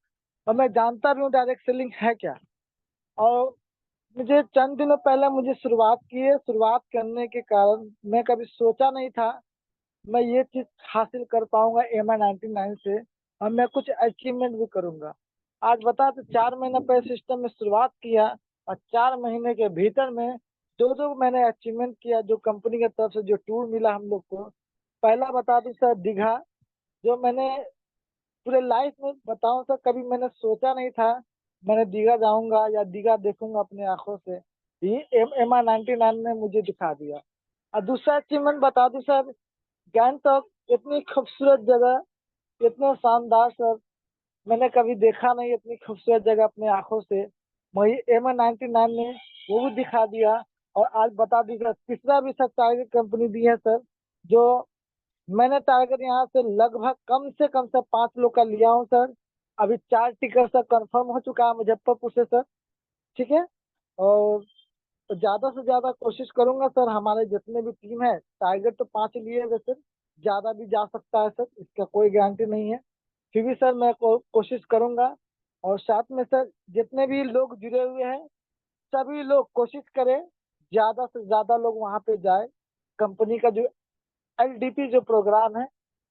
और मैं जानता भी हूँ डायरेक्ट सेलिंग है क्या। और मुझे चंद दिनों पहले मुझे शुरुआत की है। शुरुआत करने के कारण मैं कभी सोचा नहीं था मैं ये चीज हासिल कर पाऊंगा MI99 से, और मैं कुछ अचीवमेंट भी करूंगा। आज बता तो 4 महीना पहले सिस्टम में शुरुआत किया और 4 महीने के भीतर में दो दो मैंने अचीवमेंट किया, जो कंपनी की तरफ से जो टूर मिला हम लोग को। पहला बता दूं सर, दीघा, जो मैंने पूरे लाइफ में बताऊं सर कभी मैंने सोचा नहीं था मैंने दीघा जाऊंगा या दीघा देखूंगा अपनी आंखों से। ये MI99 ने मुझे दिखा दिया। और दूसरा अचीवमेंट बता दूं सर, गैंगटॉक, इतनी खूबसूरत जगह, इतना शानदार सर, मैंने कभी देखा नहीं इतनी खूबसूरत जगह अपनी आंखों से। वही MI99 ने वो भी दिखा दिया। और आज बता दीजिए तीसरा भी सर टारगेट कंपनी दी है सर, जो मैंने टारगेट यहाँ से लगभग कम से कम सर 5 लोग का लिया हूँ सर। अभी 4 टिकट सर कंफर्म हो चुका है मुजफ्फरपुर से सर। ठीक है। और ज्यादा से ज्यादा कोशिश करूंगा सर, हमारे जितने भी टीम है, टारगेट तो 5 लिए हुए सर, ज्यादा भी जा सकता है सर, इसका कोई गारंटी नहीं है। फिर भी सर मैं कोशिश करूंगा और साथ में सर जितने भी लोग जुड़े हुए हैं सभी लोग कोशिश करें ज्यादा से ज्यादा लोग वहां पे जाए, कंपनी का जो एलडीपी जो प्रोग्राम है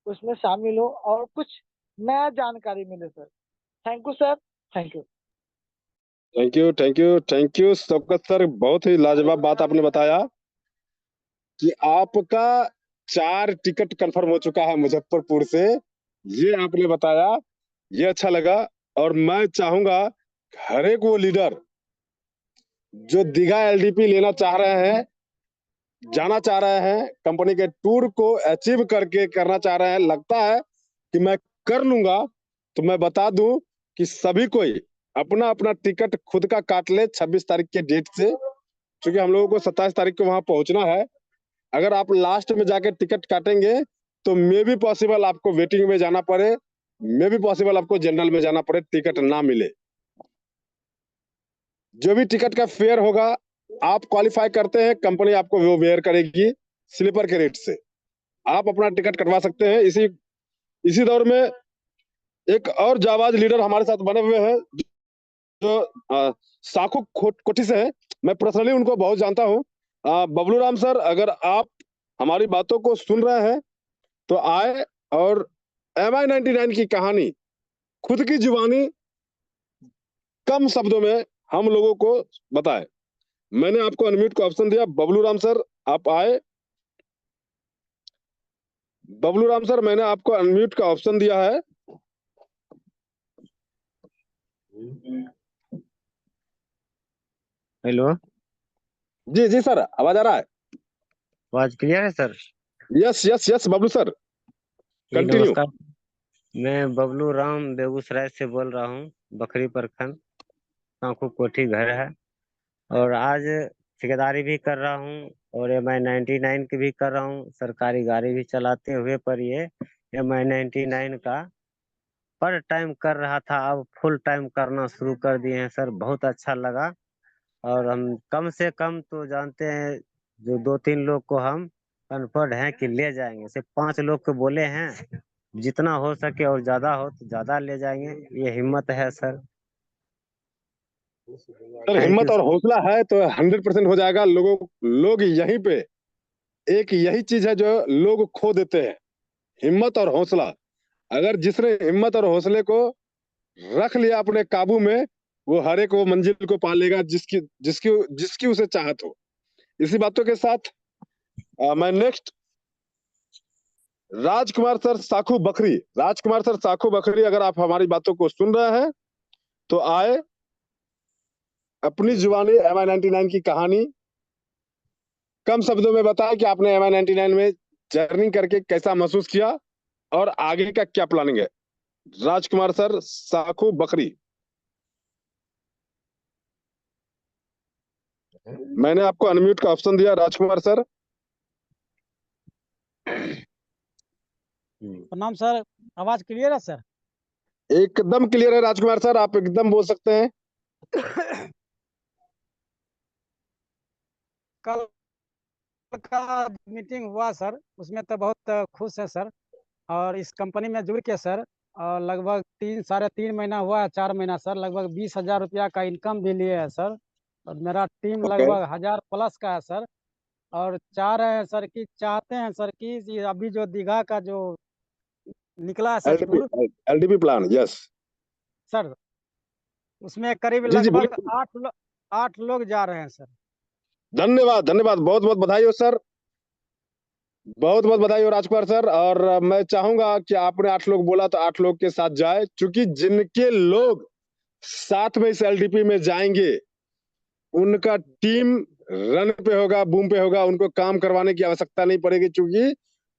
उसमें शामिल हो और कुछ नया जानकारी मिले sir. Thank you sir, thank you. Thank you, thank you, thank you Shaukat sir, बहुत ही लाजवाब बात आपने बताया कि आपका 4 टिकट कंफर्म हो चुका है मुजफ्फरपुर से। ये आपने बताया, ये अच्छा लगा। और मैं चाहूंगा हर एक वो लीडर जो दीघा एलडीपी लेना चाह रहे हैं, जाना चाह रहे हैं, कंपनी के टूर को अचीव करके करना चाह रहे हैं, लगता है कि मैं कर लूंगा, तो मैं बता दूं कि सभी कोई अपना अपना टिकट खुद का काट ले 26 तारीख के डेट से, क्योंकि हम लोगों को 27 तारीख को वहां पहुंचना है। अगर आप लास्ट में जाके टिकट काटेंगे तो मे भी पॉसिबल आपको वेटिंग में जाना पड़े, मे भी पॉसिबल आपको जनरल में जाना पड़े, टिकट ना मिले। जो भी टिकट का फेयर होगा, आप क्वालिफाई करते हैं, कंपनी आपको वो वेयर करेगी स्लीपर के रेट से। आप अपना टिकट कटवा सकते हैं। इसी इसी दौर में एक और जाबाज लीडर हमारे साथ बने हुए हैं जो साखू कोठी से है। मैं पर्सनली उनको बहुत जानता हूँ। बबलू राम सर, अगर आप हमारी बातों को सुन रहे हैं तो आए और MI99 की कहानी खुद की जुबानी कम शब्दों में हम लोगों को बताए। मैंने आपको अनम्यूट का ऑप्शन दिया, बबलू राम सर आप आए। बबलू राम सर, मैंने आपको अनम्यूट का ऑप्शन दिया है। हेलो। जी जी सर, आवाज आ रहा है? आवाज क्लियर है sir? Yes yes yes Bablu sir, ji continue. नमस्कार। मैं बबलू राम बेगूसराय से बोल रहा हूँ। बखरी प्रखंड, कांकू कोठी घर है। और आज ठेकेदारी भी कर रहा हूँ और MI99 की भी कर रहा हूँ। सरकारी गाड़ी भी चलाते हुए पर ये MI99 का पर टाइम कर रहा था, अब फुल टाइम करना शुरू कर दिए हैं सर। बहुत अच्छा लगा। और हम कम से कम तो जानते हैं, जो 2-3 लोग को हम कन्फर्ड हैं कि ले जाएंगे। सिर्फ 5 लोग को बोले हैं, जितना हो सके और ज्यादा हो तो ज्यादा ले जाएंगे। ये हिम्मत है सर। सर थैंक हिम्मत यू और सर। हौसला है तो 100% हो जाएगा। लोग यहीं पे एक यही चीज है जो लोग खो देते हैं, हिम्मत और हौसला। अगर जिसने हिम्मत और हौसले को रख लिया अपने काबू में, वो हर एक वो मंजिल को पा लेगा जिसकी जिसकी जिसकी उसे चाहत हो। इसी बातों के साथ मैं नेक्स्ट राजकुमार सर साखू बखरी, राजकुमार सर साखू बखरी, अगर आप हमारी बातों को सुन रहे हैं तो आए, अपनी जुबानी MI99 की कहानी कम शब्दों में बताएं कि आपने MI99 में जर्नी करके कैसा महसूस किया और आगे का क्या प्लानिंग है। राजकुमार सर साखू बखरी, मैंने आपको अनम्यूट का ऑप्शन दिया, राजकुमार सर। प्रणाम सर, आवाज क्लियर है सर? एकदम क्लियर है राजकुमार सर, आप एकदम बोल सकते हैं। कल का मीटिंग हुआ सर, उसमें तो बहुत खुश है सर। और इस कंपनी में जुड़ के सर, और लगभग 3 साढ़े 3 महीना हुआ है, 4 महीना सर, लगभग 20,000 रुपया का इनकम भी लिए है सर। और मेरा टीम ओके, लगभग 1000+ का है सर। और चाह रहे हैं सर कि चाहते हैं सर कि ये अभी जो दीघा का जो निकला है sir LDP, tour LDP plan, yes. Sir, उसमें करीब जी जी लगभग बोलिए। 8 लोग जा रहे हैं सर। धन्यवाद धन्यवाद, बहुत बहुत बधाई हो सर, बहुत बहुत बधाई हो राजकुमार सर। और मैं चाहूंगा कि आपने 8 लोग बोला तो 8 लोग के साथ जाए, क्योंकि जिनके लोग साथ में इस एलडीपी में जाएंगे उनका टीम रन पे होगा, बूम पे होगा, उनको काम करवाने की आवश्यकता नहीं पड़ेगी, क्योंकि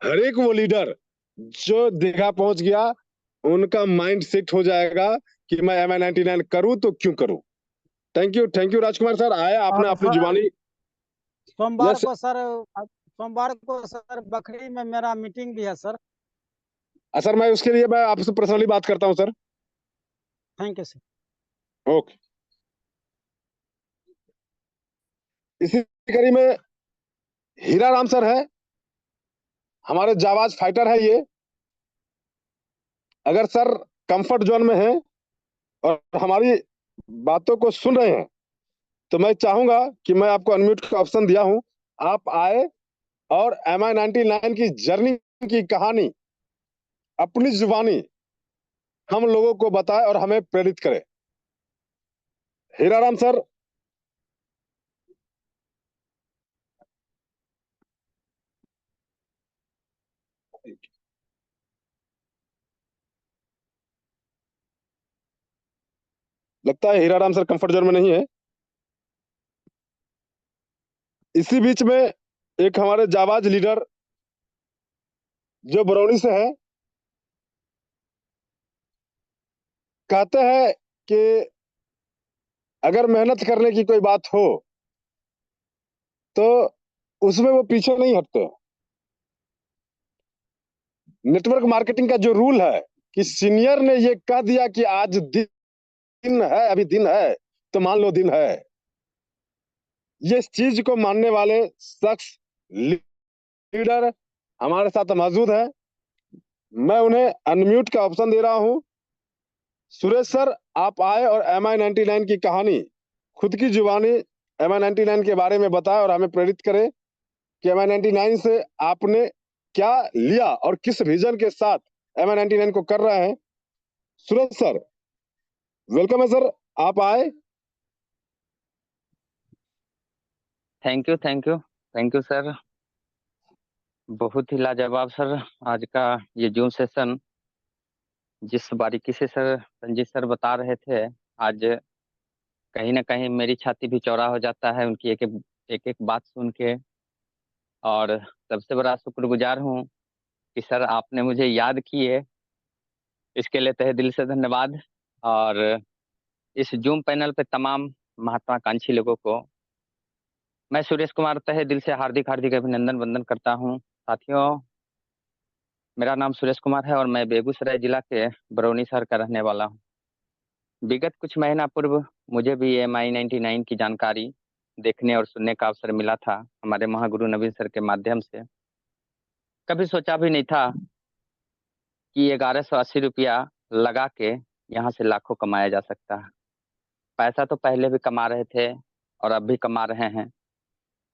हर एक वो लीडर जो दीघा पहुंच गया उनका माइंड सेट हो जाएगा कि मैं MI99 करूं तो क्यों करूं। थैंक यू राजकुमार सर, आए आपने और अपनी सर जुबानी। सोमवार यस को सर, बखरी में मेरा मीटिंग भी है सर। सर, मैं उसके लिए मैं आपसे पर्सनली बात करता हूं sir. Thank you sir. Okay. इसी कड़ी में हीरा राम सर है, हमारे जाबाज फाइटर है ये। अगर सर कंफर्ट जोन में है और हमारी बातों को सुन रहे हैं, तो मैं चाहूंगा कि मैं आपको अनम्यूट का ऑप्शन दिया हूं, आप आए और MI99 की जर्नी की कहानी अपनी जुबानी हम लोगों को बताए और हमें प्रेरित करे। हीराराम सर। लगता है हीराराम सर कंफर्ट जोन में नहीं है। इसी बीच में एक हमारे जाबाज लीडर जो बरौनी से है, कहते हैं कि अगर मेहनत करने की कोई बात हो तो उसमें वो पीछे नहीं हटते। नेटवर्क मार्केटिंग का जो रूल है कि सीनियर ने ये कह दिया कि आज दिन है, अभी दिन है, तो मान लो दिन है, ये चीज को मानने वाले शख्स लीडर हमारे साथ मौजूद है। मैं उन्हें अनम्यूट का ऑप्शन दे रहा हूं। सुरेश सर, आप आए और MI99 की कहानी खुद की जुबानी MI99 के बारे में बताएं और हमें प्रेरित करें कि MI99 से आपने क्या लिया और किस विजन के साथ MI99 को कर रहे हैं। सुरेश सर, वेलकम है सर, आप आए। Thank you thank you thank you sir. बहुत ही लाजवाब सर आज का ये जूम सेशन, जिस बारीकी से सर संजीत सर बता रहे थे, आज कहीं ना कहीं मेरी छाती भी चौड़ा हो जाता है उनकी एक एक बात सुन के। और सबसे बड़ा शुक्रगुजार हूँ कि सर आपने मुझे याद किए, इसके लिए तहे दिल से धन्यवाद। और इस जूम पैनल पे तमाम महात्माकांक्षी लोगों को मैं सुरेश कुमार तहे दिल से हार्दिक हार्दिक अभिनंदन वंदन करता हूँ। साथियों, मेरा नाम सुरेश कुमार है और मैं बेगूसराय जिला के बरौनी शहर का रहने वाला हूँ। विगत कुछ महीना पूर्व मुझे भी MI99 की जानकारी देखने और सुनने का अवसर मिला था हमारे महागुरु नवीन सर के माध्यम से। कभी सोचा भी नहीं था कि 1180 रुपया लगा के यहाँ से लाखों कमाया जा सकता है। पैसा तो पहले भी कमा रहे थे और अब भी कमा रहे हैं,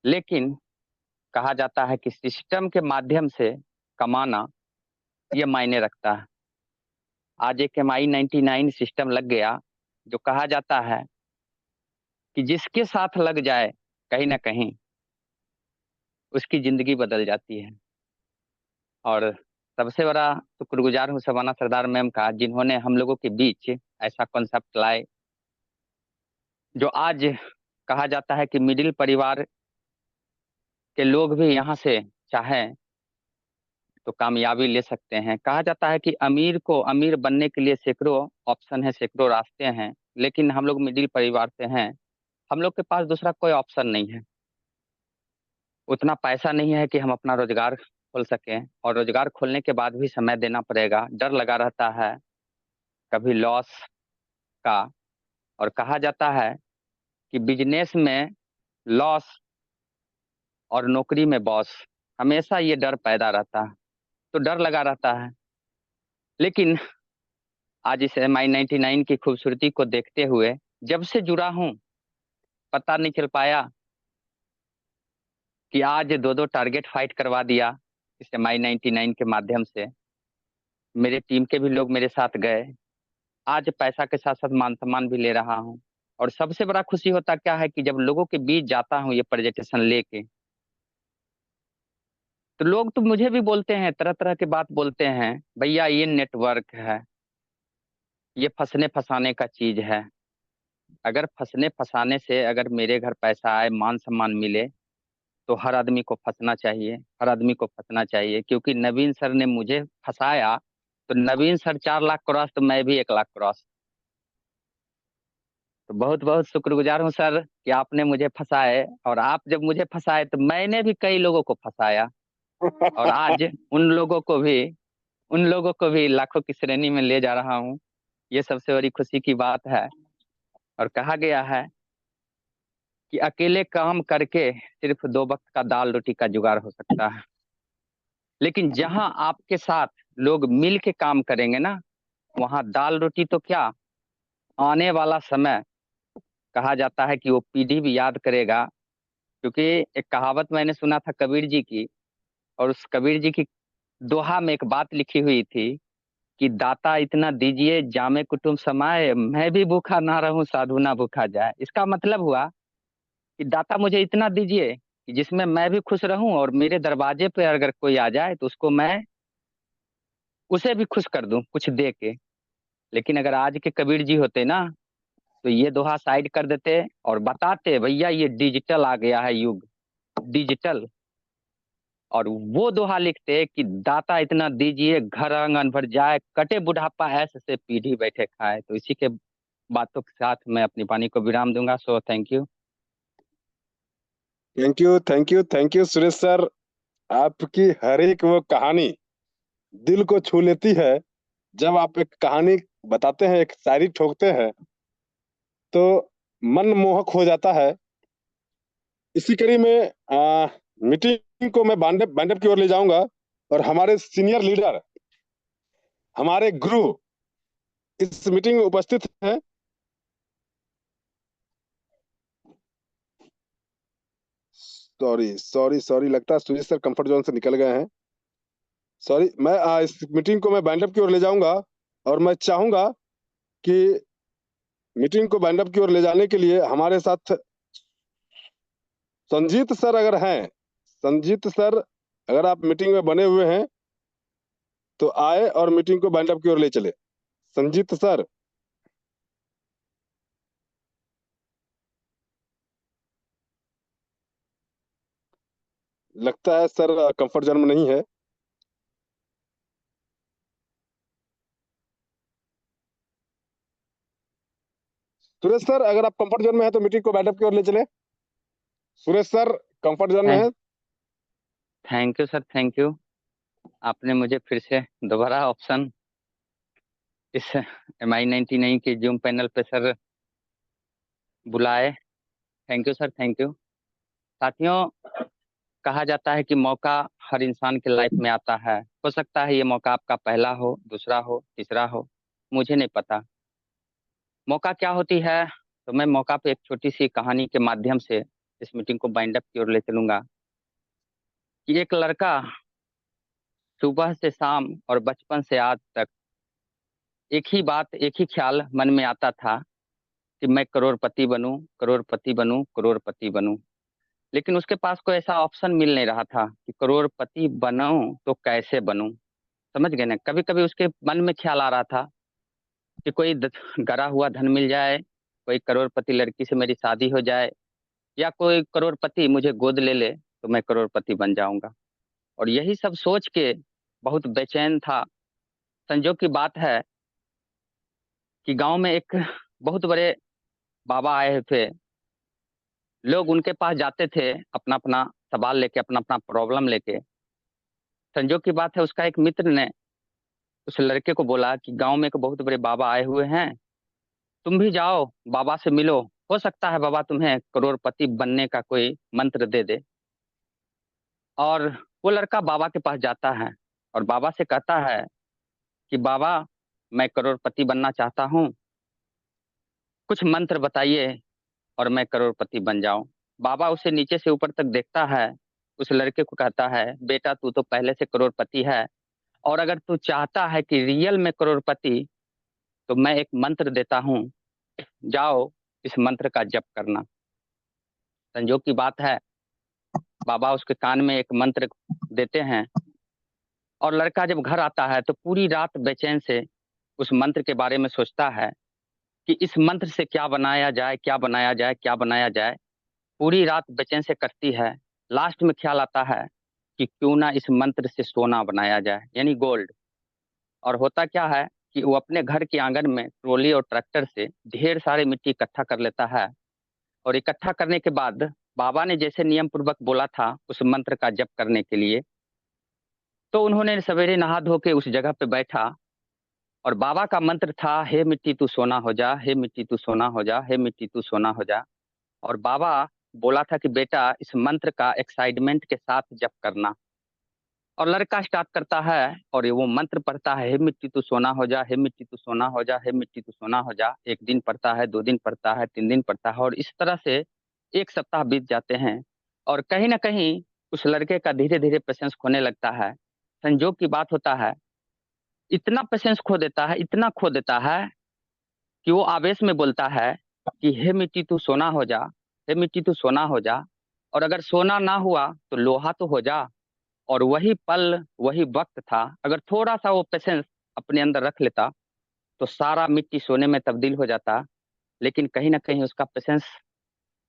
लेकिन कहा जाता है कि सिस्टम के माध्यम से कमाना ये मायने रखता है। आज एक MI99 सिस्टम लग गया, जो कहा जाता है कि जिसके साथ लग जाए कहीं ना कहीं उसकी जिंदगी बदल जाती है। और सबसे बड़ा शुक्रगुजार हूँ शबाना सरदार मैम का, जिन्होंने हम लोगों के बीच ऐसा कॉन्सेप्ट लाए, जो आज कहा जाता है कि मिडिल परिवार के लोग भी यहाँ से चाहें तो कामयाबी ले सकते हैं। कहा जाता है कि अमीर को अमीर बनने के लिए सैकड़ों ऑप्शन है, सैकड़ों रास्ते हैं, लेकिन हम लोग मिडिल परिवार से हैं, हम लोग के पास दूसरा कोई ऑप्शन नहीं है। उतना पैसा नहीं है कि हम अपना रोजगार खोल सकें, और रोजगार खोलने के बाद भी समय देना पड़ेगा, डर लगा रहता है कभी लॉस का। और कहा जाता है कि बिजनेस में लॉस और नौकरी में बॉस, हमेशा ये डर पैदा रहता है, तो डर लगा रहता है। लेकिन आज इस MI99 की खूबसूरती को देखते हुए जब से जुड़ा हूं, पता नहीं चल पाया कि आज दो दो टारगेट फाइट करवा दिया इस MI99 के माध्यम से। मेरे टीम के भी लोग मेरे साथ गए, आज पैसा के साथ साथ मान सम्मान भी ले रहा हूँ। और सबसे बड़ा खुशी होता क्या है कि जब लोगों के बीच जाता हूँ ये प्रेजेंटेशन लेके, तो लोग तो मुझे भी बोलते हैं, तरह तरह की बात बोलते हैं, भैया ये नेटवर्क है, ये फंसने फंसाने का चीज है। अगर फंसने फंसाने से अगर मेरे घर पैसा आए, मान सम्मान मिले, तो हर आदमी को फंसना चाहिए, हर आदमी को फंसना चाहिए। क्योंकि नवीन सर ने मुझे फंसाया, तो नवीन सर 4 लाख क्रॉस तो मैं भी 1 लाख क्रॉस। तो बहुत बहुत शुक्रगुजार हूँ सर कि आपने मुझे फंसाए, और आप जब मुझे फंसाए तो मैंने भी कई लोगों को फंसाया, और आज उन लोगों को भी लाखों की श्रेणी में ले जा रहा हूँ। ये सबसे बड़ी खुशी की बात है। और कहा गया है कि अकेले काम करके सिर्फ 2 वक्त का दाल रोटी का जुगाड़ हो सकता है, लेकिन जहां आपके साथ लोग मिल के काम करेंगे ना, वहां दाल रोटी तो क्या, आने वाला समय कहा जाता है कि वो पीढ़ी भी याद करेगा, क्योंकि एक कहावत मैंने सुना था कबीर जी की, और उस कबीर जी की दोहा में एक बात लिखी हुई थी कि दाता इतना दीजिए जामे कुटुंब समाए, मैं भी भूखा ना रहूं साधु ना भूखा जाए। इसका मतलब हुआ कि दाता मुझे इतना दीजिए कि जिसमें मैं भी खुश रहूं, और मेरे दरवाजे पे अगर कोई आ जाए तो उसको मैं उसे भी खुश कर दूं कुछ दे के। लेकिन अगर आज के कबीर जी होते ना, तो ये दोहा साइड कर देते और बताते भैया ये डिजिटल आ गया है युग, डिजिटल, और वो दोहा लिखते कि दाता इतना दीजिए घर आंगन भर जाए, कटे बुढ़ापा ऐसे से पीढ़ी बैठे खाए। तो इसी के बातों के साथ मैं अपनी वाणी को विराम दूंगा। So thank you. Thank you, thank you, thank you Suresh sir. आपकी हर एक वो कहानी दिल को छू लेती है। जब आप एक कहानी बताते हैं, एक शायरी ठोकते हैं, तो मन मोहक हो जाता है। इसी कड़ी में मीटिंग को मैं बाइंड अप की ओर ले जाऊंगा, और हमारे सीनियर लीडर, हमारे गुरु इस मीटिंग में उपस्थित हैं। सॉरी सॉरी सॉरी, लगता है सुजीत सर कंफर्ट जोन से निकल गए हैं। सॉरी, मैं इस मीटिंग को मैं बाइंड अप की ओर ले जाऊंगा, और मैं चाहूंगा कि मीटिंग को बाइंड अप की ओर ले जाने के लिए हमारे साथ संजीत सर अगर हैं, संजीत सर अगर आप मीटिंग में बने हुए हैं तो आए और मीटिंग को बाइंड अप की ओर ले चले। संजीत सर, लगता है सर कंफर्ट जोन में नहीं है। सुरेश सर, अगर आप कंफर्ट जोन में हैं तो मीटिंग को बाइंड अप की ओर ले चले। सुरेश सर कंफर्ट जोन में है। Thank you sir, thank you. आपने मुझे फिर से दोबारा ऑप्शन इस MI99 के जूम पैनल पे सर बुलाए। Thank you sir, thank you. साथियों, कहा जाता है कि मौका हर इंसान के लाइफ में आता है। हो सकता है ये मौका आपका पहला हो, दूसरा हो, तीसरा हो, मुझे नहीं पता मौका क्या होती है। तो मैं मौका पे एक छोटी सी कहानी के माध्यम से इस मीटिंग को बाइंड अप की ओर ले चलूंगा कि एक लड़का सुबह से शाम और बचपन से आज तक एक ही बात, एक ही ख्याल मन में आता था कि मैं करोड़पति बनूं, करोड़पति बनूं, करोड़पति बनूं। लेकिन उसके पास कोई ऐसा ऑप्शन मिल नहीं रहा था कि करोड़पति बनाऊं तो कैसे बनूं। समझ गए ना? कभी कभी उसके मन में ख्याल आ रहा था कि कोई गड़ा हुआ धन मिल जाए, कोई करोड़पति लड़की से मेरी शादी हो जाए, या कोई करोड़पति मुझे गोद ले ले तो मैं करोड़पति बन जाऊंगा। और यही सब सोच के बहुत बेचैन था। संजोग की बात है कि गांव में एक बहुत बड़े बाबा आए थे। लोग उनके पास जाते थे अपना अपना सवाल लेके, अपना अपना प्रॉब्लम लेके। संजोग की बात है उसका एक मित्र ने उस लड़के को बोला कि गांव में एक बहुत बड़े बाबा आए हुए हैं, तुम भी जाओ बाबा से मिलो, हो सकता है बाबा तुम्हें करोड़पति बनने का कोई मंत्र दे दे। और वो लड़का बाबा के पास जाता है और बाबा से कहता है कि बाबा, मैं करोड़पति बनना चाहता हूँ, कुछ मंत्र बताइए और मैं करोड़पति बन जाऊं। बाबा उसे नीचे से ऊपर तक देखता है, उस लड़के को कहता है, बेटा तू तो पहले से करोड़पति है, और अगर तू चाहता है कि रियल में करोड़पति, तो मैं एक मंत्र देता हूँ, जाओ इस मंत्र का जप करना। संजोग की बात है बाबा उसके कान में एक मंत्र देते हैं, और लड़का जब घर आता है तो पूरी रात बेचैन से उस मंत्र के बारे में सोचता है कि इस मंत्र से क्या बनाया जाए, क्या बनाया जाए, क्या बनाया जाए। पूरी रात बेचैन से कटती है। लास्ट में ख्याल आता है कि क्यों ना इस मंत्र से सोना बनाया जाए, यानी गोल्ड। और होता क्या है कि वो अपने घर के आंगन में ट्रॉली और ट्रैक्टर से ढेर सारे मिट्टी इकट्ठा कर लेता है, और इकट्ठा करने के बाद बाबा ने जैसे नियम पूर्वक बोला था उस मंत्र का जप करने के लिए, तो उन्होंने सवेरे नहा धो के उस जगह पे बैठा, और बाबा का मंत्र था, हे मिट्टी तू सोना हो जा, हे मिट्टी तू सोना हो जा, हे मिट्टी तू सोना हो जा। और बाबा बोला था कि बेटा इस मंत्र का एक्साइटमेंट के साथ जप करना। और लड़का स्टार्ट करता है और ये वो मंत्र पढ़ता है, हे मिट्टी तू सोना हो जा, हे मिट्टी तू सोना हो जा, हे मिट्टी तू सोना हो जा। 1 दिन पढ़ता है, 2 दिन पढ़ता है, 3 दिन पढ़ता है और इस तरह से 1 सप्ताह बीत जाते हैं और कहीं ना कहीं उस लड़के का धीरे धीरे पेशेंस खोने लगता है। संजोग की बात होता है, इतना पेशेंस खो देता है, इतना खो देता है कि वो आवेश में बोलता है कि हे मिट्टी तू सोना हो जा, हे मिट्टी तू सोना हो जा। और अगर सोना ना हुआ तो लोहा तो हो जा। और वही पल, वही वक्त था, अगर थोड़ा सा वो पेशेंस अपने अंदर रख लेता तो सारा मिट्टी सोने में तब्दील हो जाता। लेकिन कहीं ना कहीं उसका पेशेंस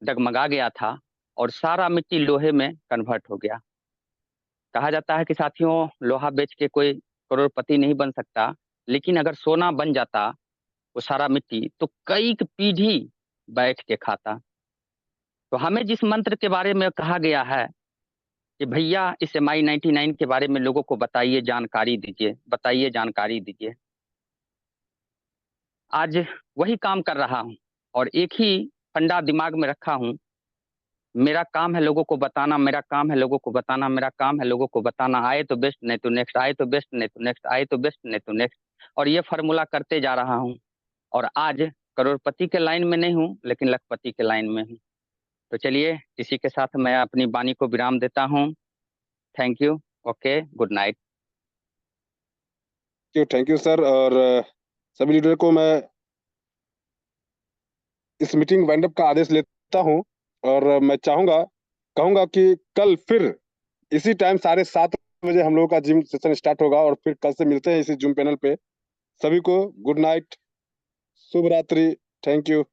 डगमगा गया था और सारा मिट्टी लोहे में कन्वर्ट हो गया। कहा जाता है कि साथियों, लोहा बेच के कोई करोड़पति नहीं बन सकता, लेकिन अगर सोना बन जाता वो सारा मिट्टी, तो कई पीढ़ी बैठ के खाता। तो हमें जिस मंत्र के बारे में कहा गया है कि भैया इस MI 99 के बारे में लोगों को बताइए, जानकारी दीजिए, बताइए, जानकारी दीजिए, आज वही काम कर रहा हूं और एक ही फंडा दिमाग में रखा हूं, मेरा काम है लोगों को बताना, मेरा काम है लोगों को बताना, मेरा काम है लोगों को बताना। आए तो बेस्ट, नहीं तो नेक्स्ट, आए तो बेस्ट, नहीं तो नेक्स्ट, आए तो बेस्ट, नहीं तो नेक्स्ट। और ये फार्मूला करते जा रहा हूं और आज करोड़पति के लाइन में नहीं हूं, लेकिन लखपति के लाइन में हूं। तो चलिए, इसी के साथ मैं अपनी वाणी को विराम देता हूं। Thank you, okay, good night. Thank you sir. और सभी लीडर को मैं इस मीटिंग वाइंड अप का आदेश लेता हूं और मैं कहूंगा कि कल फिर इसी टाइम 7:30 बजे हम लोगों का जिम सेशन स्टार्ट होगा और फिर कल से मिलते हैं इसी जूम पैनल पे। सभी को गुड नाइट, शुभ रात्रि, थैंक यू।